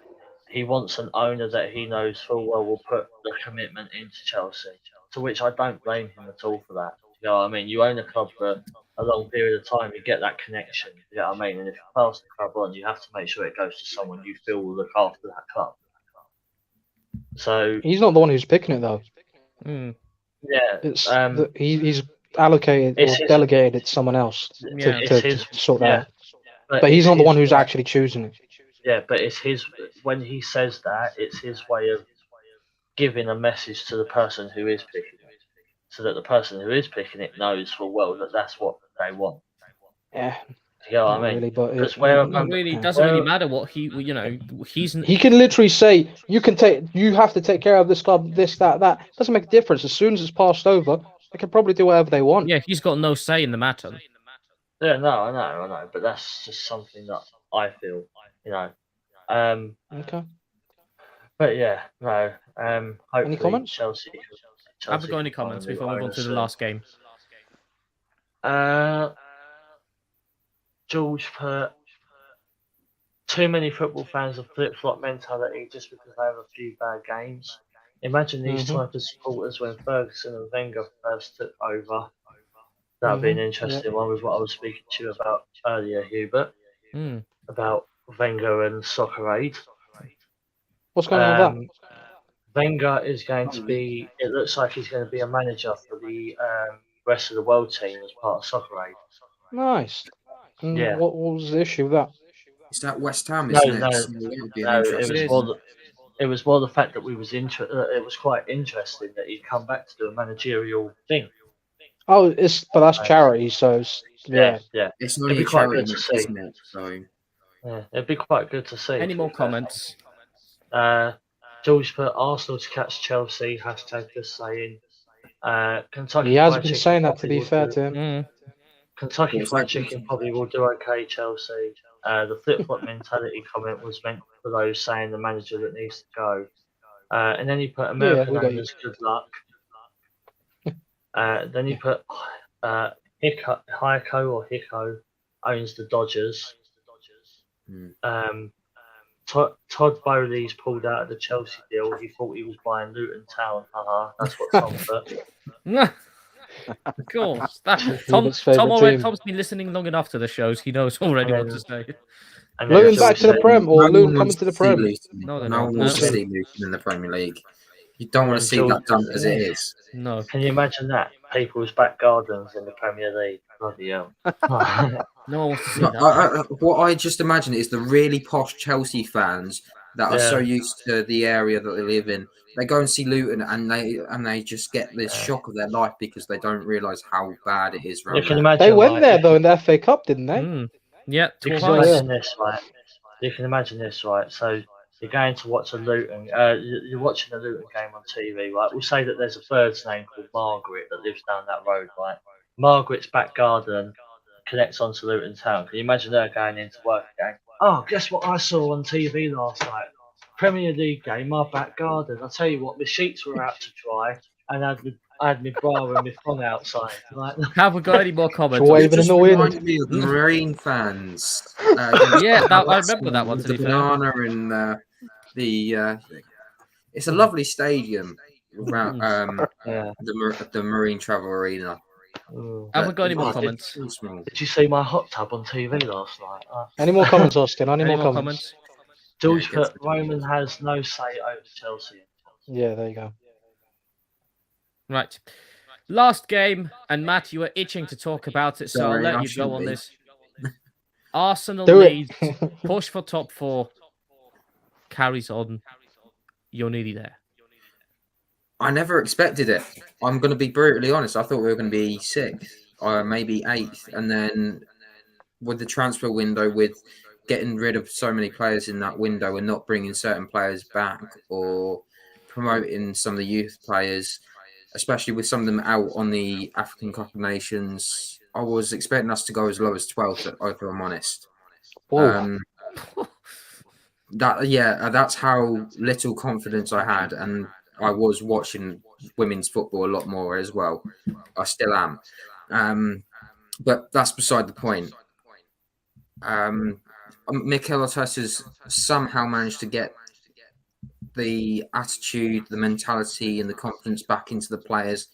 he wants an owner that he knows full well will put the commitment into Chelsea. To which I don't blame him at all for that. You know what I mean? You own a club for a long period of time, you get that connection. You know what I mean? And if you pass the club on, you have to make sure it goes to someone you feel will look after that club. So he's not the one who's picking it, though. yeah, It's he's allocated or delegated it to someone else to sort that out. But he's not the one who's actually choosing it. Yeah, but it's his. When he says that, it's his way of giving a message to the person who is picking it, so that the person who is picking it knows full well that that's what they want. Yeah. You know what I mean? Really, but it doesn't really matter what he can literally say you have to take care of this club, this, that. It doesn't make a difference. As soon as it's passed over, they can probably do whatever they want. Yeah, he's got no say in the matter. Yeah, no, I know, but that's just something that I feel, you know. Okay. But yeah, no. Hopefully any comments? Chelsea Have we got any comments before we move on to the last game? George put, too many football fans have flip-flop mentality just because they have a few bad games. Imagine these type of supporters when Ferguson and Wenger first took over. That'd be an interesting one with what I was speaking to you about earlier, Hubert, about Wenger and Soccer Aid. What's going on with Wenger is going to be. It looks like he's going to be a manager for the rest of the world team as part of Soccer Aid. Nice. And Yeah. what was the issue with that? Is that West Ham? No, Isn't no, it? So that would be an No, interesting one. it was more the fact that we was it was quite interesting that he'd come back to do a managerial thing. Oh, but that's Right. charity, so yeah. Yeah. It's It'd only be a quite charity, good to see. isn't it? So Yeah, it'd be quite good to see. Any to more be fair. comments? George put Arsenal to catch Chelsea. # just saying. Kentucky. He has Fried been Chicken saying that, to probably be will fair do- to him. Mm. Kentucky What's Fried that? Chicken probably will do okay. Chelsea. The flip-flop mentality comment was meant for those saying the manager that needs to go. And then he put American we got you. owners, good luck. Then he put Hiko owns the Dodgers. Todd Bowley's pulled out of the Chelsea deal. He thought he was buying Luton Town. That's what Tom put. Of course. Tom, Ruben's favourite team. Tom's been listening long enough to the shows. He knows already And what to then- say. And then Luton George back to the said- Prem, or no Luton one coming wants to the see Prem. Luton. No, they're No not. one wants No. to see Luton in the Premier League. You don't want to And see George- that done as it is. No. Can you imagine that? People's back gardens in the Premier League. Bloody hell. No one wants to see No, that. what I just imagine is the really posh Chelsea fans that are so Yeah. used to the area that they live in. They go and see Luton and they just get this shock of their life because they don't realise how bad it is You around can there. imagine. They went like, there though in the FA Cup, didn't they? Mm. Yeah, You can twice. imagine this, right? You can imagine this, right? So you're going to watch a Luton. You're watching a Luton game on TV, right? We'll say that there's a bird's name called Margaret that lives down that road, right? Margaret's back garden connects onto Luton Town. Can you imagine her going into work and going, "Oh, guess what I saw on TV last night? Premier League game, my back garden. I tell you what, the sheets were out to dry, and I had my bra and my thong outside." Like, Have we got any more comments? Waving It just in the wind. reminded me of the Marine fans. Yeah, I remember that one, with to the be fair. banana and the. It's a lovely stadium around yeah. the Marine Travel Arena. Have we got any more But comments? it's too small. Did you see my hot tub on TV last night? Any more comments, Austin? Any Any more comments? George Yeah, it gets put Roman has no say over Chelsea. Yeah, there you go. Right. Last game, and Matt, you were itching to talk about it, so Sorry, I'll I let you go shouldn't on be. this. Arsenal Do leads, it. push for top 4, carries on. You're nearly there. I never expected it. I'm going to be brutally honest. I thought we were going to be 6th or maybe 8th. And then with the transfer window, with getting rid of so many players in that window and not bringing certain players back or promoting some of the youth players, especially with some of them out on the African Cup of Nations, I was expecting us to go as low as 12th, if I'm honest. Whoa. That's how little confidence I had, and I was watching women's football a lot more as well. I still am, but that's beside the point. Mikel Arteta's somehow managed to get the attitude, the mentality, and the confidence back into the players.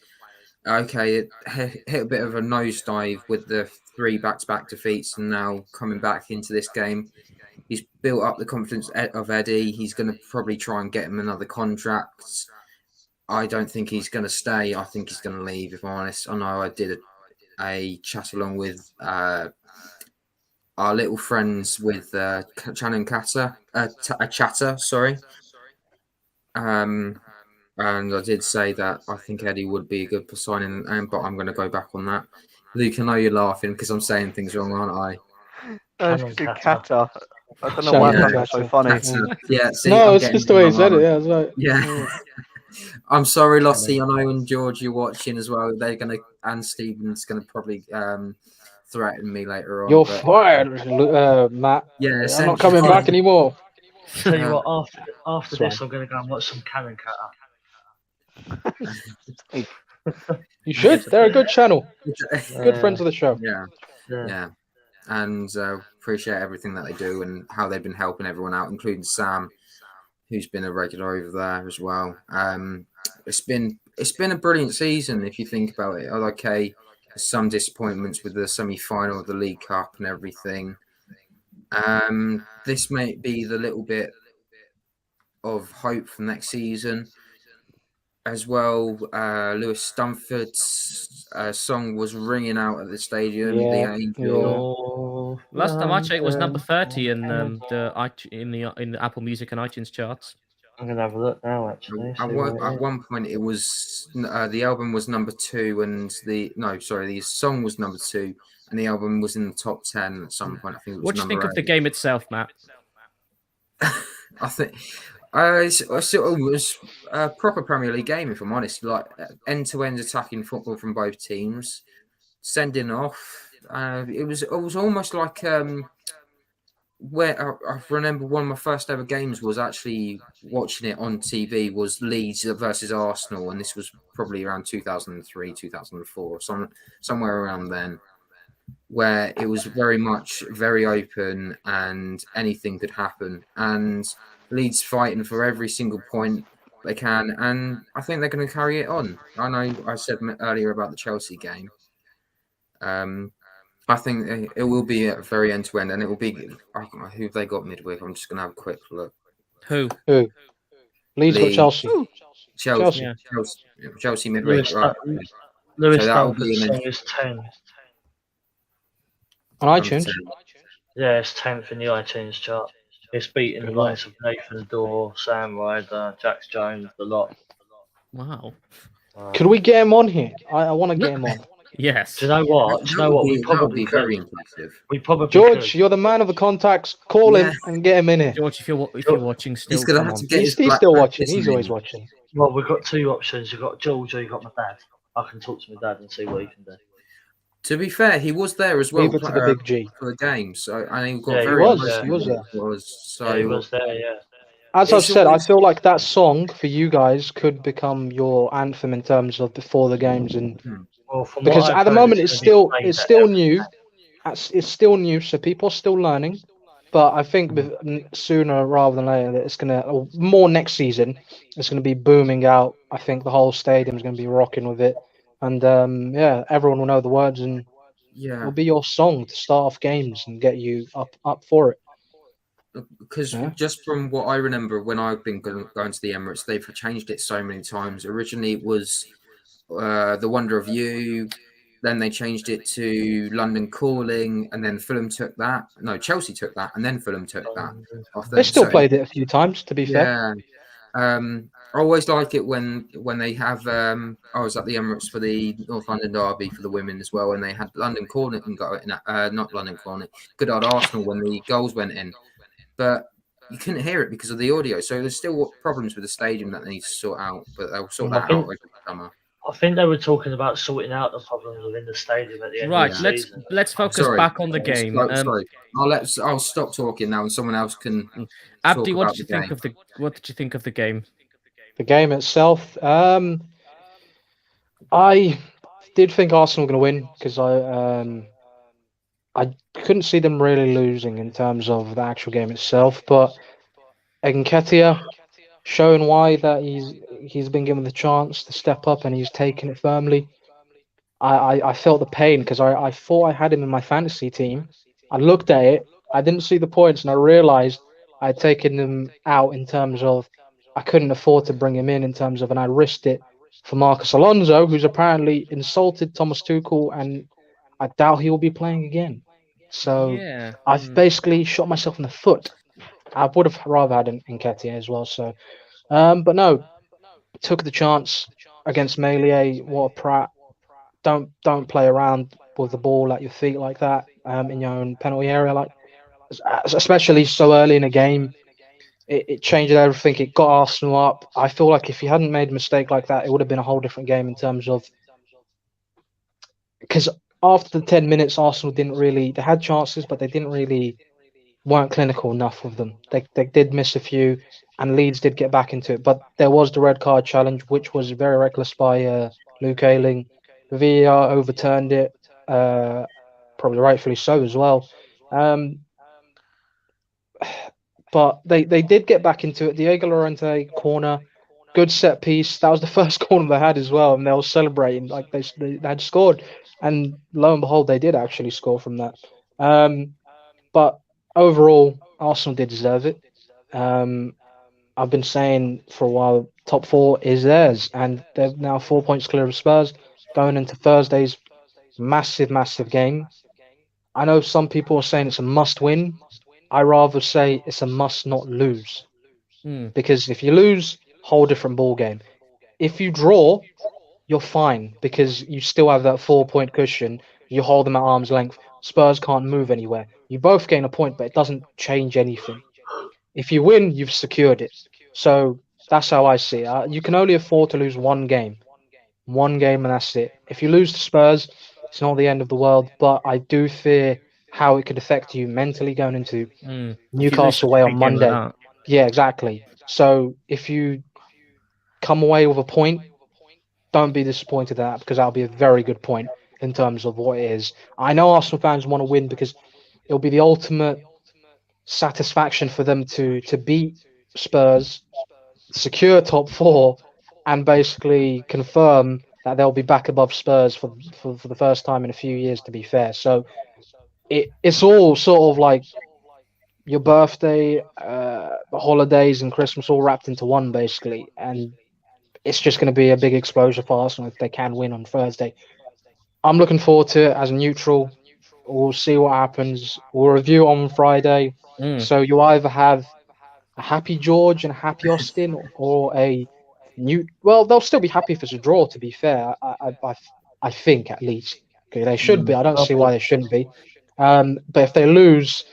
Okay, it hit a bit of a nosedive with the 3 back-to-back defeats, and now coming back into this game. He's built up the confidence of Eddie. He's going to probably try and get him another contract. I don't think he's going to stay. I think he's going to leave, if I'm honest. I know I did a chat along with our little friends with Channing Chatter, sorry. And I did say that I think Eddie would be a good for signing, but I'm going to go back on that. Luke, I know you're laughing because I'm saying things wrong, aren't I? Canon Kata. I don't know Shannon why I Kata. found that so funny. Chatter. Yeah, see, No, I'm it's getting just the way he wrong, said it. aren't I? Yeah, it's like, Yeah. I'm sorry, Lottie. I know, and George, you're watching as well. They're gonna, and Stephen's gonna probably threaten me later on. you're but, fired, Matt. yeah, I'm essentially- not coming back anymore. Tell you what, after this, I'm going to go and watch some Cannon Cutter. You should. They're a good channel. Good friends of the show. Yeah, yeah, and appreciate everything that they do and how they've been helping everyone out, including Sam, who's been a regular over there as well. It's been a brilliant season if you think about it. Okay, some disappointments with the semi-final of the League Cup and everything. This may be the little bit of hope for next season. as well. Lewis Stamford's song was ringing out at the stadium. The Yeah, Angel. yeah. Last time I checked, it was number 30 in I'm in the Apple Music and iTunes charts. gonna have a look now. Actually, see what it At is. one point, it was the album was number 2, and the song was number 2, and the album was in the top 10 at some point. I think it was What do you think number of the 8. game itself, Matt? I think I sort of was a proper Premier League game, if I'm honest. Like end-to-end attacking football from both teams, sending off. It was almost like where I remember one of my first ever games was actually watching it on TV was Leeds versus Arsenal, and this was probably around 2003, 2004, somewhere around then, where it was very much very open and anything could happen, and Leeds fighting for every single point they can, and I think they're going to carry it on. I know I said earlier about the Chelsea game. I think it will be a very end to end, and it will be. I don't know who they got midweek. I'm just going to have a quick look. Who? Who? Leeds got Leeds. Chelsea. Chelsea, Yeah. Chelsea midweek. Right. Lewis So that will be Stamford's an song is 10. On iTunes. Yeah, it's 10th in the iTunes chart. It's beating the Good likes of Nathan Dorr, Sam Ryder, Jax Jones, the lot. Wow. Could we get him on here? I want to get him on. Yes. Do you know what? Do you know what? We That would probably be very could. impressive. We probably George, could. you're the man of the contacts. Call him Yeah. and get him in here. George, if you're watching, still He's gonna come have on. to get He's his black still watching. baptism He's always in. watching. Well, we've got two options. You've got George or you've got my dad. I can talk to my dad and see what he can do. To be fair, he was there as well Leave it to the big G. for the game. So and he got Yeah, he very was, emotional he was when there. it was. So Yeah, he was there, yeah. As I've It's said, I always- feel like that song for you guys could become your anthem in terms of before the games, and Well, from because what I've at the heard, moment it's gonna be still played it's at still every new. game. It's still new, so people are still learning. But I think sooner rather than later, that it's gonna or more next season. It's gonna be booming out. I think the whole stadium is gonna be rocking with it, and yeah, everyone will know the words, and yeah, it'll be your song to start off games and get you up for it. because Yeah. just from what I remember when I've been going to the Emirates, they've changed it so many times. Originally, it was The Wonder of You. Then they changed it to London Calling, and then Fulham took that. No, Chelsea took that, and then Fulham took that. Off They them. still So- played it a few times, to be fair. Yeah. I always like it when they have. I was at the Emirates for the North London derby for the women as well, and they had London Corner and got it in, not London Corner. Good old Arsenal when the goals went in, but you couldn't hear it because of the audio. So there's still problems with the stadium that they need to sort out, but they'll sort that out over the summer. I think they were talking about sorting out the problems within the stadium at the end Right. of the season. Let's focus Sorry. back on the game. Sorry. I'll stop talking now, and someone else can. Abdi, talk what about did you the think game. of the what did you think of the game? The game itself, I did think Arsenal were going to win because I couldn't see them really losing in terms of the actual game itself. But Nketiah showing why that he's been given the chance to step up and he's taken it firmly. I felt the pain because I thought I had him in my fantasy team. I looked at it, I didn't see the points, and I realized I'd taken him out in terms of I couldn't afford to bring him in terms of, and I risked it for Marcus Alonso, who's apparently insulted Thomas Tuchel, and I doubt he will be playing again. So Yeah. I've basically shot myself in the foot. I would have rather had Nketiah as well. So, but no, took the chance against Meslier. What a prat! Don't play around with the ball at your feet like that in your own penalty area, like especially so early in a game. It changed everything. It got Arsenal up. I feel like if he hadn't made a mistake like that, it would have been a whole different game in terms of because after the 10 minutes, Arsenal didn't really. They had chances, but they weren't clinical enough with them. They did miss a few, and Leeds did get back into it. But there was the red card challenge, which was very reckless by Luke Ayling. VAR overturned it, probably rightfully so as well. But they did get back into it. Diego Llorente corner, good set piece. That was the first corner they had as well, and they were celebrating like they had scored. And lo and behold, they did actually score from that. But overall, Arsenal did deserve it. I I've been saying for a while, top 4 is theirs, and they're now 4 points clear of Spurs going into Thursday's massive game. I know some people are saying it's a must-win. I rather say it's a must-not lose, because if you lose, whole different ball game. If you draw, you're fine because you still have that 4-point cushion. You hold them at arm's length. Spurs can't move anywhere. You both gain a point, but it doesn't change anything. If you win, you've secured it. So that's how I see it. You can only afford to lose one game, and that's it. If you lose to Spurs, it's not the end of the world, but I do fear how it could affect you mentally going into Newcastle away on Monday. Yeah, exactly. So if you come away with a point, don't be disappointed at that, because that'll be a very good point in terms of what it is. I know Arsenal fans want to win because it'll be the ultimate satisfaction for them to beat Spurs, secure top 4, and basically confirm that they'll be back above Spurs for the first time in a few years, to be fair. So it's all sort of like your birthday, the holidays and Christmas all wrapped into one, basically. And it's just going to be a big exposure for Arsenal if they can win on Thursday. I'm looking forward to it as a neutral. We'll see what happens. We'll review on Friday. So you either have a happy George and a happy Austin, or a new. Well, they'll still be happy if it's a draw, to be fair. I think, at least. Okay, they should be. I don't see why they shouldn't be. But if they lose,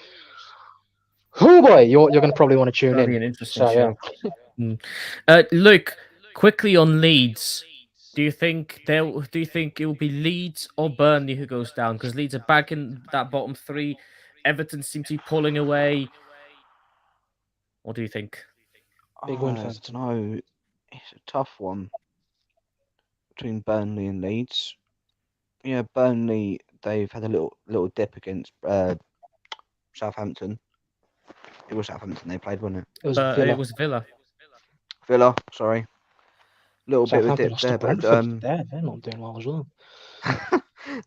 oh boy, you're going to probably want to tune That'll in. be an interesting show. Luke, quickly on Leeds. Do you think it will be Leeds or Burnley who goes down? Because Leeds are back in that bottom 3. Everton seems to be pulling away. What do you think? Big win I fans. don't know. It's a tough one between Burnley and Leeds. Yeah, Burnley, they've had a little dip against Southampton. It was Southampton they played, wasn't it? It was Villa. It was Villa. Villa, sorry. Little bit of a Southampton dip lost to there, but Brentford. They're not doing well as well.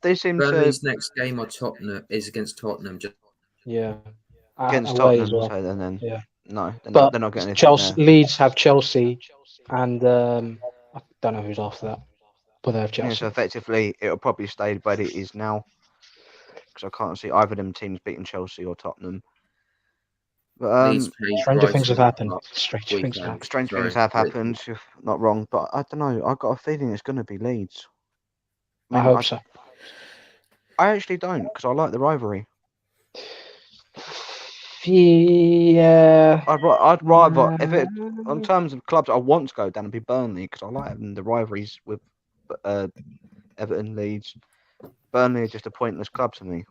they seem to Burnley's next game or Tottenham is against Tottenham. Yeah. against Away as Tottenham. well. So then, Yeah. no, But they're not getting anything Chelsea, there. Leeds have Chelsea, and I don't know who's after that, but they have Yeah, Chelsea. so effectively, it'll probably stay where it is now, because I can't see either of them teams beating Chelsea or Tottenham. But Leeds play Stranger things have Brighton happened. up Stranger things have weekend. happened. strange Sorry. things have happened, if not wrong. But I don't know. I got a feeling it's going to be Leeds. I hope so. I actually don't, because I like the rivalry. Yeah. I'd rather, if it on terms of clubs I want to go down, and be Burnley, because I like having the rivalries with Everton, Leeds. Burnley are just a pointless club to me.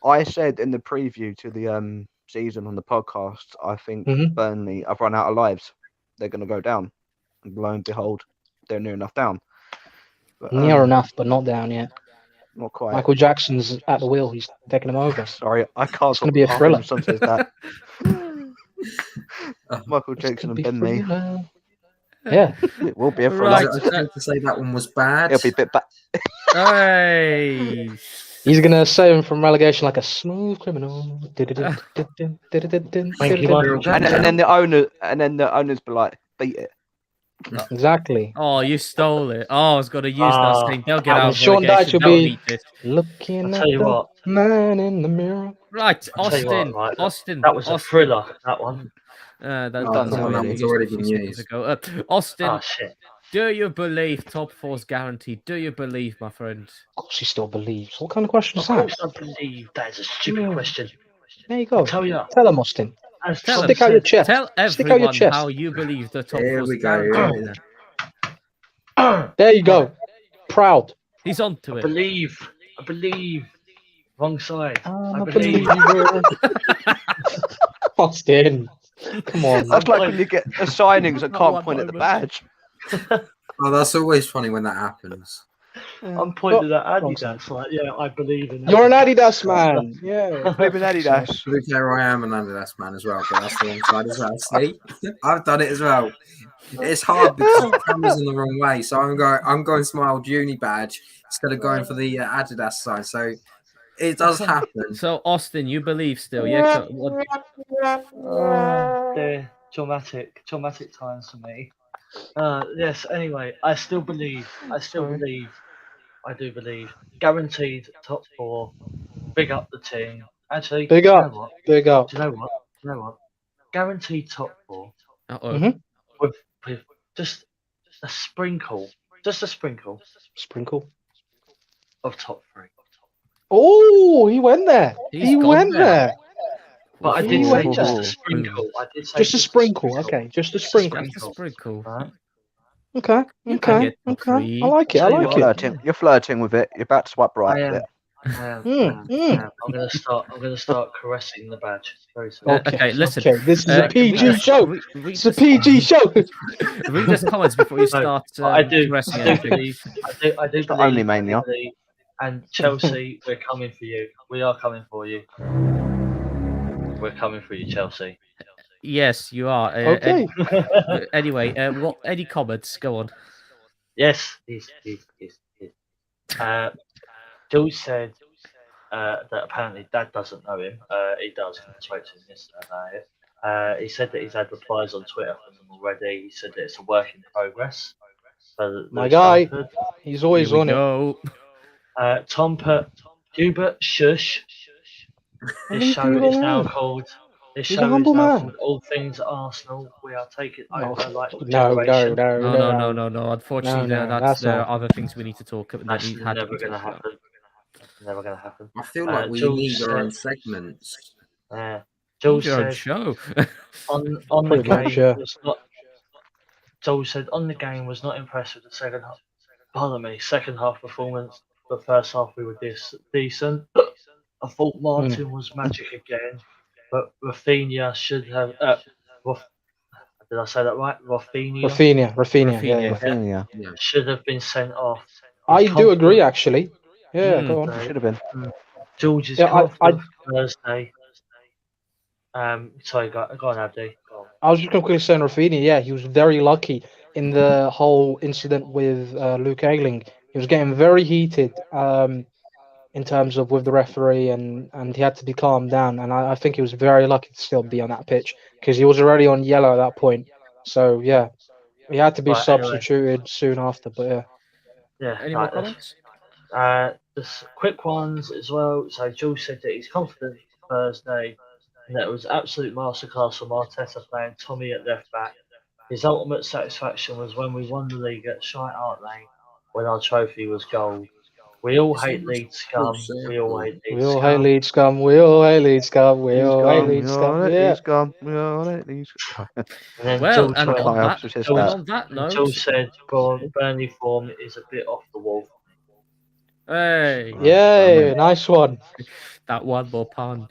I said in the preview to the season on the podcast, I think Burnley have run out of lives. They're going to go down, and lo and behold, they're near enough down. But, Near enough, but not down yet. Not quite. Michael Jackson's at the wheel. He's taking them over. Sorry, I can't. It's going to be a thriller. Someone says that. Michael Jackson and Ben Mee. Yeah. It will be a thriller. Right. I was going to say that one was bad. It'll be a bit bad. Hey. He's going to save him from relegation like a smooth criminal. Thank you, Michael. And then the owners be like, beat it. Exactly. Oh, you stole it. Oh, I was going to use that thing. They'll get out of Sean Dyche relegation. will They'll be- need this. Looking I'll at tell you the what. man in the mirror. Right, I'll tell you Austin. what, right, Austin. That was a Austin. thriller, that one. That Oh, one's that one's already been used. ago. Austin, Oh, shit. do you believe top four's guaranteed? Do you believe, my friend? Of course he still believes. What kind of question Of is that? course I believe that is a stupid question. There you go. I'll tell you. Tell him, Austin. As Tell Tom him. Stick out your said- chest. Tell Stick out your everyone chest. how you believe the top Here four's we go. guaranteed. There you go. Proud. He's on to I it. believe. Wrong side. I I believe. Austin. Come on. That's like when you get the signings and can't point at the badge. Oh, that's always funny when that happens. I'm pointing at Adidas, like, yeah, I believe in that. You're an Adidas man. Yeah. Maybe an Adidas. To be fair, I am an Adidas man as well, but that's the wrong side as well. See, I've done it as well. It's hard because the camera's in the wrong way, so I'm going to my old uni badge instead of going for the Adidas side. So It does happen. So Austin, you believe still? Yeah. Oh, dear. Traumatic times for me. Yes, anyway, I still believe. Sorry. I do believe. Guaranteed top 4. Big up the team. Actually, Big do you up. know what? Big up. Do you know what? Do you know what? Guaranteed top 4 Uh-oh. Mhm. with just a sprinkle, Sprinkle. of top 3. Oh, he went there. He's He gone went there. there. But I did He say went just there. a sprinkle. I did say Just a sprinkle. Okay, just a sprinkle. Just a sprinkle. Right? Okay. You can Okay. get top Okay. 3. I like it. I Tell you like You're what, it. flirting. You're flirting with it. You're about to swipe right I with am. it. I'm gonna start caressing the badge very soon. Okay, listen. Okay, this is a read PG us- show. read It's a us- PG show. Read us comments before you No, start But I do caressing believe. anything. I do It's not only believe. Mania. And Chelsea, we're coming for you. We are coming for you. We're coming for you, Chelsea. Yes, you are. Okay. Anyway, what? Any comments? Go on. Yes, he's. Jules said that apparently Dad doesn't know him. He does. I spoke to him yesterday about it. He said that he's had replies on Twitter from them already. He said that it's a work in progress. For My Lewis guy. Dunford. He's always Here we on it. go. Tom put Hubert Shush. This He's show a is now man. called. This He's a show is humble now man. called All Things Arsenal. We are taking No, over like no, generation. No. Unfortunately, No, that's that's there not. are other things we need to talk about. That's never going to happen. Never going to happen. I feel like we Jules need our own said- segments. Jules Your own said show. on the Pretty much, game yeah. was not. Jules said on the game was not impressed with the second half. Pardon me, second half performance. The first half we were decent. I thought Martin was magic again, but Rafinha should have. Did I say that right? Rafinha Rafinha. Yeah. Rafinha. Yeah. should have been sent off. I He's do agree, confident. actually. Yeah, Mm. go on. Uh, Should have been. George is Yeah, confident for Thursday. Sorry, go on, Abdi. Go on. I was just going to quickly say on Rafinha, yeah, he was very lucky in the whole incident with Luke Ayling. He was getting very heated in terms of with the referee, and he had to be calmed down. And I think he was very lucky to still be on that pitch because he was already on yellow at that point. So, yeah, he had to be Right, anyway. substituted soon after. But, yeah. Yeah. Any more right, comments? Just quick ones as well. So Jules said that he's confident for Thursday, and that it was absolute masterclass from Arteta playing Tommy at left back. His ultimate satisfaction was when we won the league at Shite Hart Lane, when our trophy was gold. We all It's hate almost Leeds scum. full We all circle. hate Leeds We all scum. hate Leeds scum. We all hate Leeds scum. We all hate He's Leeds scum. gone. Yeah. He's gone. He's gone. And then Well, Jules and went Can't on help that, but just and that. on that note, Jules said Burnley form is a bit off the wall. hey, Yay, nice one. that one more pun.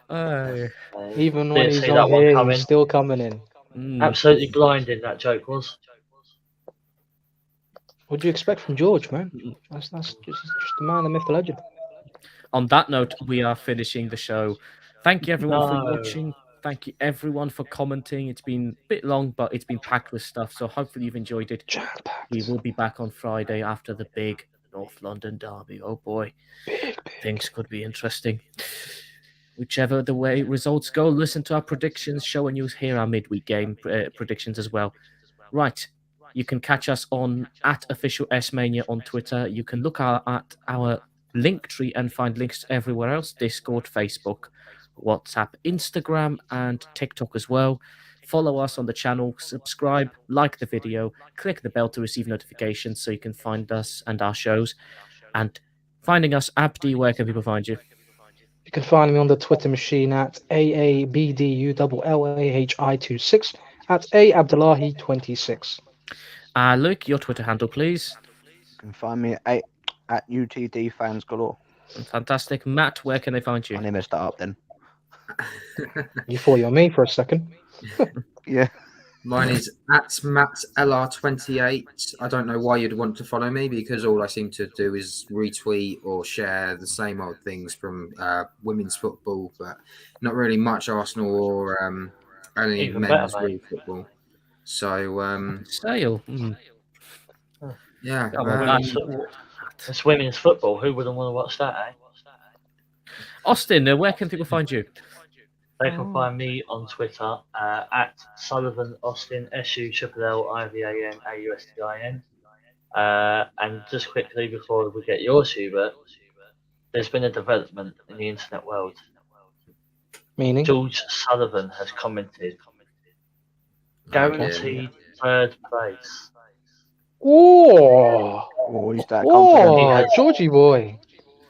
Hey. Even when Didn't he's see not that one here, coming. he's still coming in. Mm. Absolutely blinding that joke was. What do you expect from George, man? That's just the man, the myth, the legend. On that note, we are finishing the show. Thank you everyone for No. watching. Thank you everyone for commenting. It's been a bit long, but it's been packed with stuff. So hopefully you've enjoyed it. We will be back on Friday after the big North London derby. Oh boy, things could be interesting. Whichever the way results go, listen to our predictions, show and news, hear our midweek game predictions as well. Right, you can catch us on @officialsmania on Twitter. You can look at our link tree and find links everywhere else: Discord, Facebook, WhatsApp, Instagram, and TikTok as well. Follow us on the channel, subscribe, like the video, click the bell to receive notifications so you can find us and our shows. And finding us, Abdi, where can people find you? You can find me on the Twitter machine at AABDULLAHI26 at AAbdullahi26. Luke, your Twitter handle, please. You can find me at UTD Fans Galore. Fantastic. Matt, where can they find I you? nearly messed that up then. You thought you were me for a second. Yeah. Mine is @MattLR28. I don't know why you'd want to follow me because all I seem to do is retweet or share the same old things from women's football, but not really much Arsenal or any Even men's better, mate. football. So Sale. yeah, Oh, well, it's women's football. Who wouldn't want to watch that, eh? Austin, where can people find you? They can find me on Twitter at Sullivan Austin, SULLIVAN and just quickly before we get yours, Hubert, there's been a development in the internet world. Meaning? George Sullivan has commented, guaranteed third place. Oh, Oh, he's that confident. oh, Georgie boy.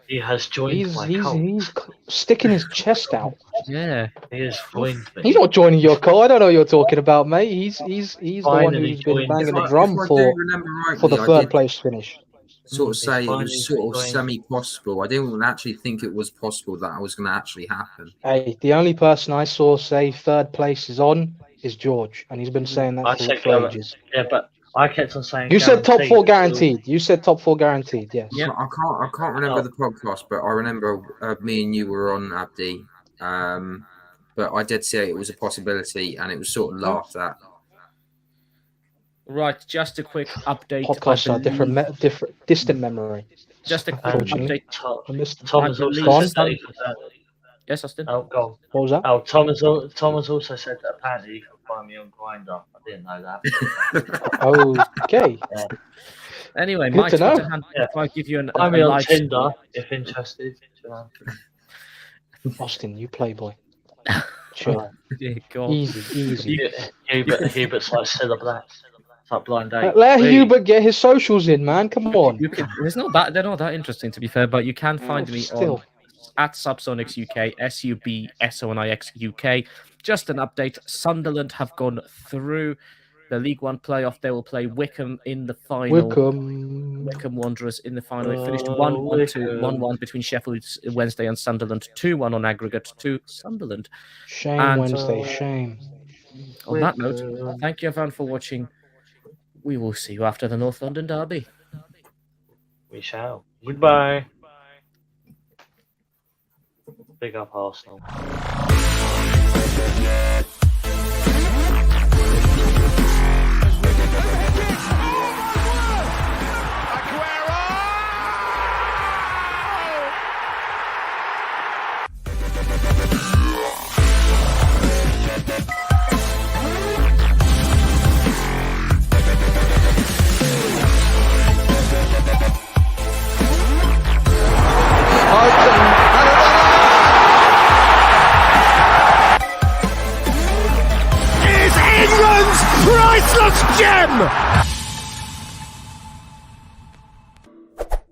He has joined He's my he's cult. he's sticking his chest out. Yeah. He has joined me. He's not joining your call. I don't know what you're talking about, mate. He's the one Finally who's been joined. banging the If drum I do for remember the rightly, I third did place finish. sort of He's say it finally was sort of joined. semi-possible. I didn't actually think it was possible that was going to actually happen. Hey, the only person I saw say third place is on is George, and he's been saying I that said for ages. Yeah, but I kept on saying You said top four guaranteed. guaranteed. You said top four guaranteed. Yes. Yeah. I can't remember Oh. the podcast, but I remember me and you were on Abdi. But I did say it was a possibility, and it was sort of laughed at. Right, just a quick update. Podcasts I are believe- different, distant memory. Just a quick Unfortunately. update. I missed. Tom I has also believe- said that he confirmed. Yes, Austin. Oh, go on. What was that? Oh, Tom has also said that apparently you can find me on Grindr. I didn't know that. Okay. Anyway, Good my to know. Twitter handle, Yeah. if I give you a Find me on live Tinder if interested. You know. Austin, you playboy. Chill. Yeah, God. Easy. Hubert's like Cilla Black. It's like blind date. Let Please. Hubert get his socials in, man. Come on. You can, they're not that interesting, to be fair, but you can find me still. on at Subsonics UK, SUBSONIX UK. Just an update: Sunderland have gone through the League One playoff. They will play Wickham in the final. Wickham Wanderers in the final. It finished 1-1 between Sheffield Wednesday and Sunderland. 2-1 on aggregate to Sunderland. Shame And- Wednesday. Shame. On that note, thank you everyone for watching. We will see you after the North London derby. We shall. Goodbye. Big up Arsenal. Is England's priceless gem!